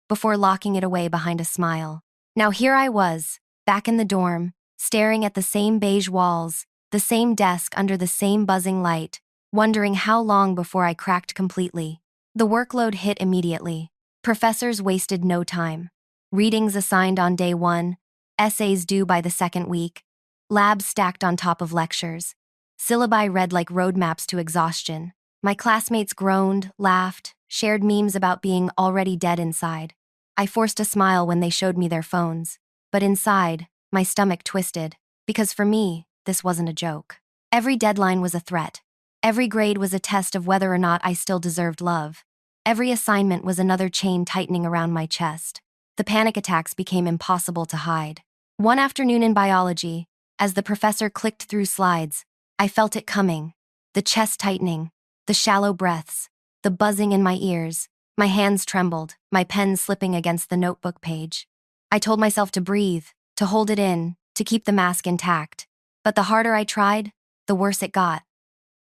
before locking it away behind a smile. Now here I was, back in the dorm, staring at the same beige walls, the same desk under the same buzzing light, wondering how long before I cracked completely. The workload hit immediately. Professors wasted no time. Readings assigned on day one, essays due by the second week, labs stacked on top of lectures, syllabi read like roadmaps to exhaustion. My classmates groaned, laughed, shared memes about being already dead inside. I forced a smile when they showed me their phones, but inside, my stomach twisted, because for me, this wasn't a joke. Every deadline was a threat. Every grade was a test of whether or not I still deserved love. Every assignment was another chain tightening around my chest. The panic attacks became impossible to hide. One afternoon in biology, as the professor clicked through slides, I felt it coming. The chest tightening, the shallow breaths, the buzzing in my ears. My hands trembled, my pen slipping against the notebook page. I told myself to breathe, to hold it in, to keep the mask intact. But the harder I tried, the worse it got.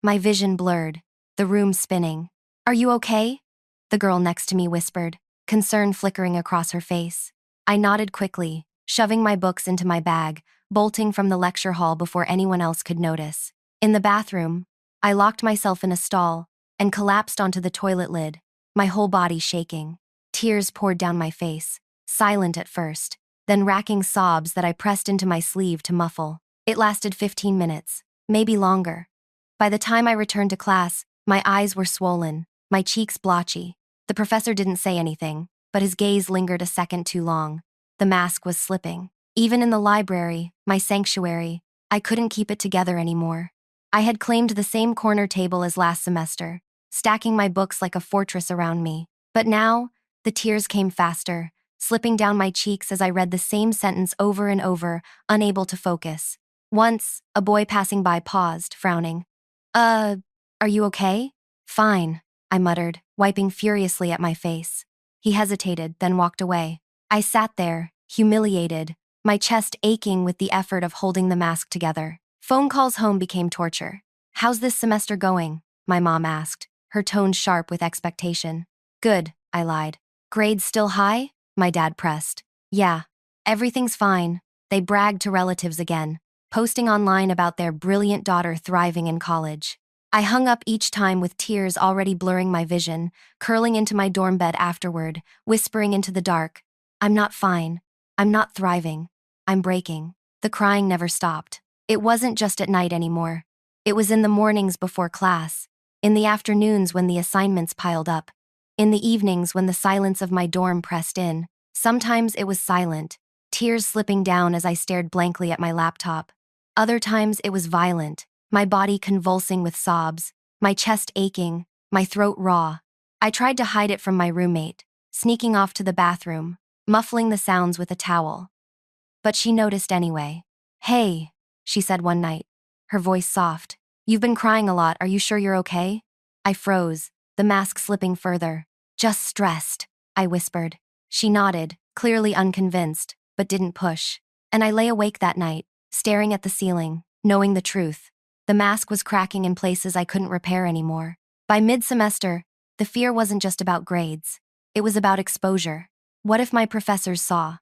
My vision blurred, the room spinning. "Are you okay?" the girl next to me whispered, concern flickering across her face. I nodded quickly, shoving my books into my bag, bolting from the lecture hall before anyone else could notice. In the bathroom, I locked myself in a stall and collapsed onto the toilet lid, my whole body shaking. Tears poured down my face, silent at first, then racking sobs that I pressed into my sleeve to muffle. It lasted 15 minutes, maybe longer. By the time I returned to class, my eyes were swollen, my cheeks blotchy. The professor didn't say anything, but his gaze lingered a second too long. The mask was slipping. Even in the library, my sanctuary, I couldn't keep it together anymore. I had claimed the same corner table as last semester, stacking my books like a fortress around me. But now, the tears came faster, slipping down my cheeks as I read the same sentence over and over, unable to focus. Once, a boy passing by paused, frowning. Are you okay? Fine, I muttered, wiping furiously at my face. He hesitated, then walked away. I sat there, humiliated, my chest aching with the effort of holding the mask together. Phone calls home became torture. How's this semester going? My mom asked, her tone sharp with expectation. Good, I lied. Grades still high? My dad pressed. Yeah, everything's fine. They bragged to relatives again, posting online about their brilliant daughter thriving in college. I hung up each time with tears already blurring my vision, curling into my dorm bed afterward, whispering into the dark, I'm not fine. I'm not thriving. I'm breaking. The crying never stopped. It wasn't just at night anymore. It was in the mornings before class, in the afternoons when the assignments piled up, in the evenings when the silence of my dorm pressed in. Sometimes it was silent, tears slipping down as I stared blankly at my laptop. Other times it was violent, my body convulsing with sobs, my chest aching, my throat raw. I tried to hide it from my roommate, sneaking off to the bathroom, muffling the sounds with a towel. But she noticed anyway. Hey, she said one night, her voice soft. You've been crying a lot, are you sure you're okay? I froze, the mask slipping further. Just stressed, I whispered. She nodded, clearly unconvinced, but didn't push. And I lay awake that night, staring at the ceiling, knowing the truth. The mask was cracking in places I couldn't repair anymore. By mid-semester, the fear wasn't just about grades. It was about exposure. What if my professors saw?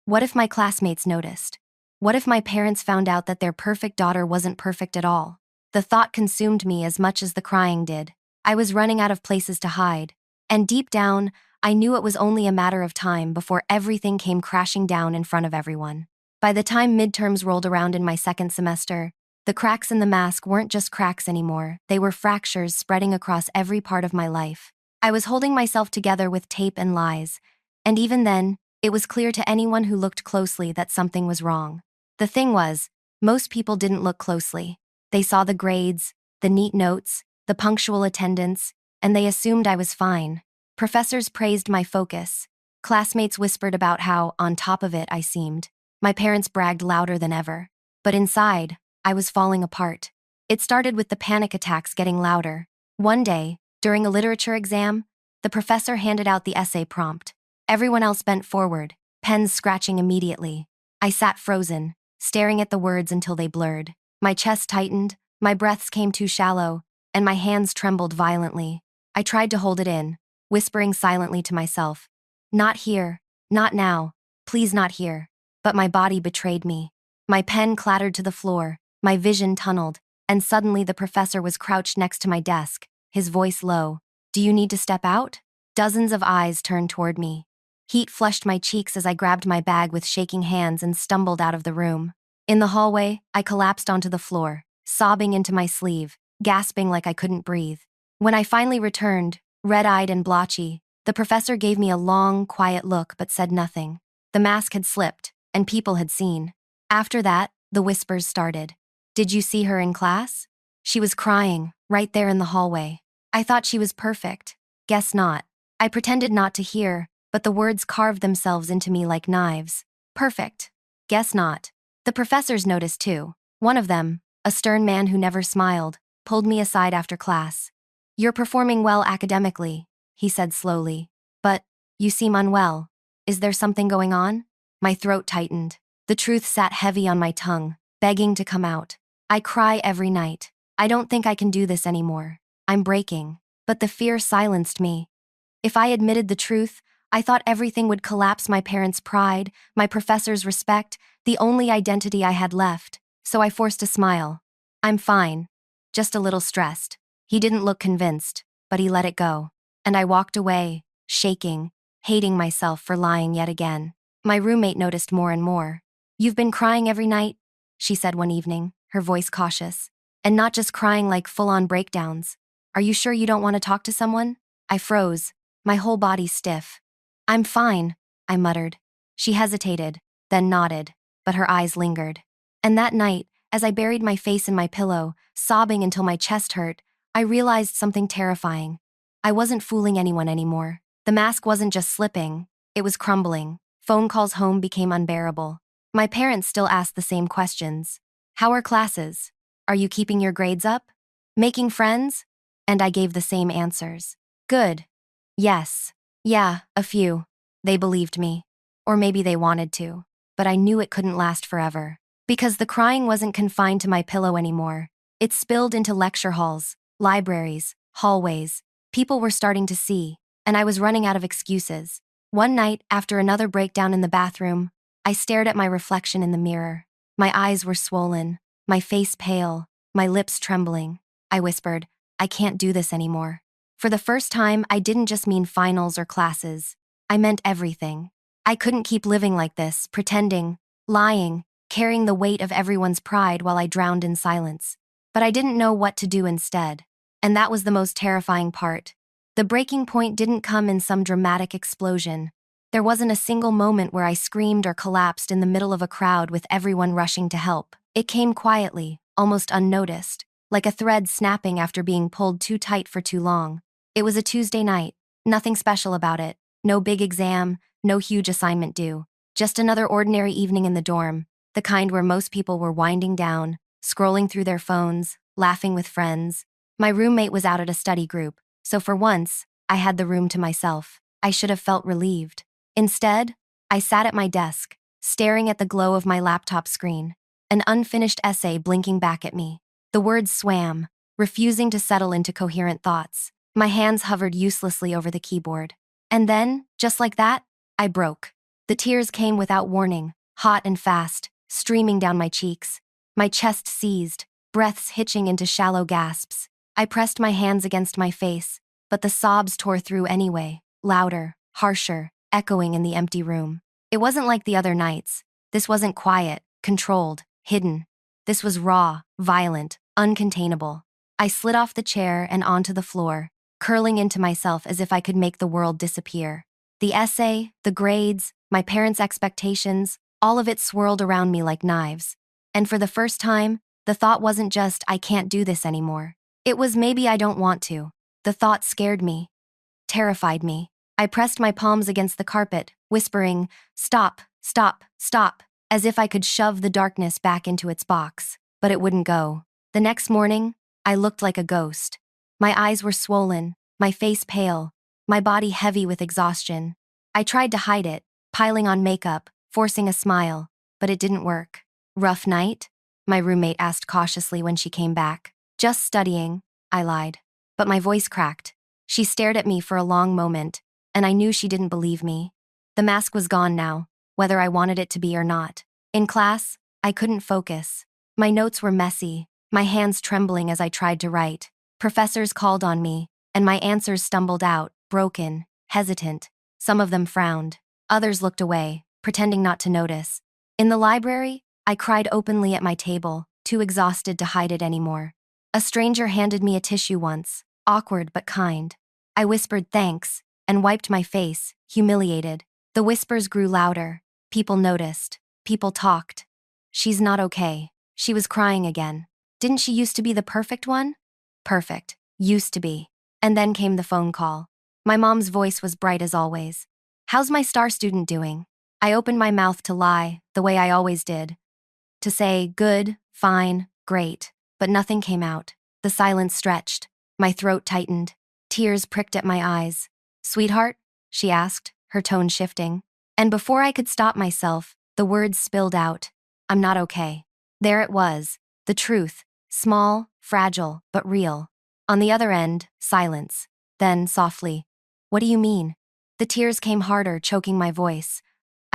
What if my classmates noticed? What if my parents found out that their perfect daughter wasn't perfect at all? The thought consumed me as much as the crying did. I was running out of places to hide. And deep down, I knew it was only a matter of time before everything came crashing down in front of everyone. By the time midterms rolled around in my second semester, the cracks in the mask weren't just cracks anymore, they were fractures spreading across every part of my life. I was holding myself together with tape and lies, and even then, it was clear to anyone who looked closely that something was wrong. The thing was, most people didn't look closely. They saw the grades, the neat notes, the punctual attendance, and they assumed I was fine. Professors praised my focus. Classmates whispered about how, on top of it, I seemed. My parents bragged louder than ever. But inside, I was falling apart. It started with the panic attacks getting louder. One day, during a literature exam, the professor handed out the essay prompt. Everyone else bent forward, pens scratching immediately. I sat frozen, staring at the words until they blurred. My chest tightened, my breaths came too shallow, and my hands trembled violently. I tried to hold it in, whispering silently to myself, not here, not now, please not here. But my body betrayed me. My pen clattered to the floor, my vision tunneled, and suddenly the professor was crouched next to my desk, his voice low. Do you need to step out? Dozens of eyes turned toward me. Heat flushed my cheeks as I grabbed my bag with shaking hands and stumbled out of the room. In the hallway, I collapsed onto the floor, sobbing into my sleeve, gasping like I couldn't breathe. When I finally returned, red-eyed and blotchy, the professor gave me a long, quiet look but said nothing. The mask had slipped, and people had seen. After that, the whispers started. Did you see her in class? She was crying, right there in the hallway. I thought she was perfect. Guess not. I pretended not to hear, but the words carved themselves into me like knives. Perfect. Guess not. The professors noticed too. One of them, a stern man who never smiled, pulled me aside after class. You're performing well academically, he said slowly. But, you seem unwell. Is there something going on? My throat tightened. The truth sat heavy on my tongue, begging to come out. I cry every night. I don't think I can do this anymore. I'm breaking. But the fear silenced me. If I admitted the truth, I thought everything would collapse: my parents' pride, my professors' respect, the only identity I had left. So I forced a smile. I'm fine. Just a little stressed. He didn't look convinced, but he let it go. And I walked away, shaking, hating myself for lying yet again. My roommate noticed more and more. You've been crying every night, she said one evening, her voice cautious. And not just crying like full-on breakdowns. Are you sure you don't want to talk to someone? I froze, my whole body stiff. I'm fine, I muttered. She hesitated, then nodded, but her eyes lingered. And that night, As I buried my face in my pillow, sobbing until my chest hurt, I realized something terrifying. I wasn't fooling anyone anymore. The mask wasn't just slipping, it was crumbling. Phone calls home became unbearable. My parents still asked the same questions. How are classes? Are you keeping your grades up? Making friends? And I gave the same answers. Good. Yes. Yeah, a few. They believed me. Or maybe they wanted to. But I knew it couldn't last forever. Because the crying wasn't confined to my pillow anymore. It spilled into lecture halls, libraries, hallways. People were starting to see, and I was running out of excuses. One night, after another breakdown in the bathroom, I stared at my reflection in the mirror. My eyes were swollen, my face pale, my lips trembling. I whispered, I can't do this anymore. For the first time, I didn't just mean finals or classes. I meant everything. I couldn't keep living like this, pretending, lying, carrying the weight of everyone's pride while I drowned in silence. But I didn't know what to do instead. And that was the most terrifying part. The breaking point didn't come in some dramatic explosion. There wasn't a single moment where I screamed or collapsed in the middle of a crowd with everyone rushing to help. It came quietly, almost unnoticed, like a thread snapping after being pulled too tight for too long. It was a Tuesday night. Nothing special about it. No big exam, no huge assignment due. Just another ordinary evening in the dorm, the kind where most people were winding down, scrolling through their phones, laughing with friends. My roommate was out at a study group, so for once, I had the room to myself. I should have felt relieved. Instead, I sat at my desk, staring at the glow of my laptop screen, an unfinished essay blinking back at me. The words swam, refusing to settle into coherent thoughts. My hands hovered uselessly over the keyboard. And then, just like that, I broke. The tears came without warning, hot and fast, streaming down my cheeks. My chest seized, breaths hitching into shallow gasps. I pressed my hands against my face, but the sobs tore through anyway, louder, harsher, echoing in the empty room. It wasn't like the other nights. This wasn't quiet, controlled, hidden. This was raw, violent, uncontainable. I slid off the chair and onto the floor, curling into myself as if I could make the world disappear. The essay, the grades, my parents' expectations, all of it swirled around me like knives. And for the first time, the thought wasn't just, I can't do this anymore. It was maybe I don't want to. The thought scared me, terrified me. I pressed my palms against the carpet, whispering, stop, stop, stop, as if I could shove the darkness back into its box. But it wouldn't go. The next morning, I looked like a ghost. My eyes were swollen, my face pale, my body heavy with exhaustion. I tried to hide it, piling on makeup, forcing a smile, but it didn't work. Rough night? My roommate asked cautiously when she came back. Just studying, I lied. But my voice cracked. She stared at me for a long moment, and I knew she didn't believe me. The mask was gone now, whether I wanted it to be or not. In class, I couldn't focus. My notes were messy, my hands trembling as I tried to write. Professors called on me, and my answers stumbled out, broken, hesitant. Some of them frowned. Others looked away, pretending not to notice. In the library, I cried openly at my table, too exhausted to hide it anymore. A stranger handed me a tissue once, awkward but kind. I whispered thanks, and wiped my face, humiliated. The whispers grew louder. People noticed. People talked. She's not okay. She was crying again. Didn't she used to be the perfect one? Perfect. Used to be. And then came the phone call. My mom's voice was bright as always. How's my star student doing? I opened my mouth to lie, the way I always did. To say good, fine, great. But nothing came out. The silence stretched. My throat tightened. Tears pricked at my eyes. Sweetheart? She asked, her tone shifting. And before I could stop myself, the words spilled out. I'm not okay. There it was. The truth. Small, fragile, but real. On the other end, silence. Then, softly, what do you mean? The tears came harder, choking my voice.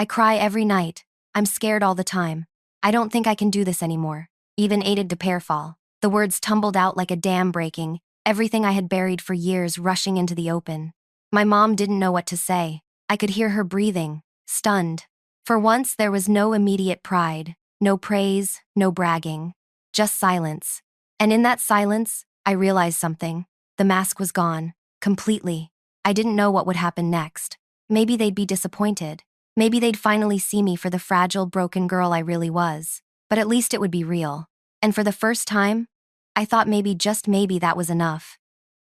I cry every night. I'm scared all the time. I don't think I can do this anymore. Even aided to Pearfall. The words tumbled out like a dam breaking, everything I had buried for years rushing into the open. My mom didn't know what to say. I could hear her breathing, stunned. For once, there was no immediate pride, no praise, no bragging. Just silence. And in that silence, I realized something. The mask was gone. Completely. I didn't know what would happen next. Maybe they'd be disappointed. Maybe they'd finally see me for the fragile, broken girl I really was. But at least it would be real. And for the first time, I thought maybe, just maybe, that was enough.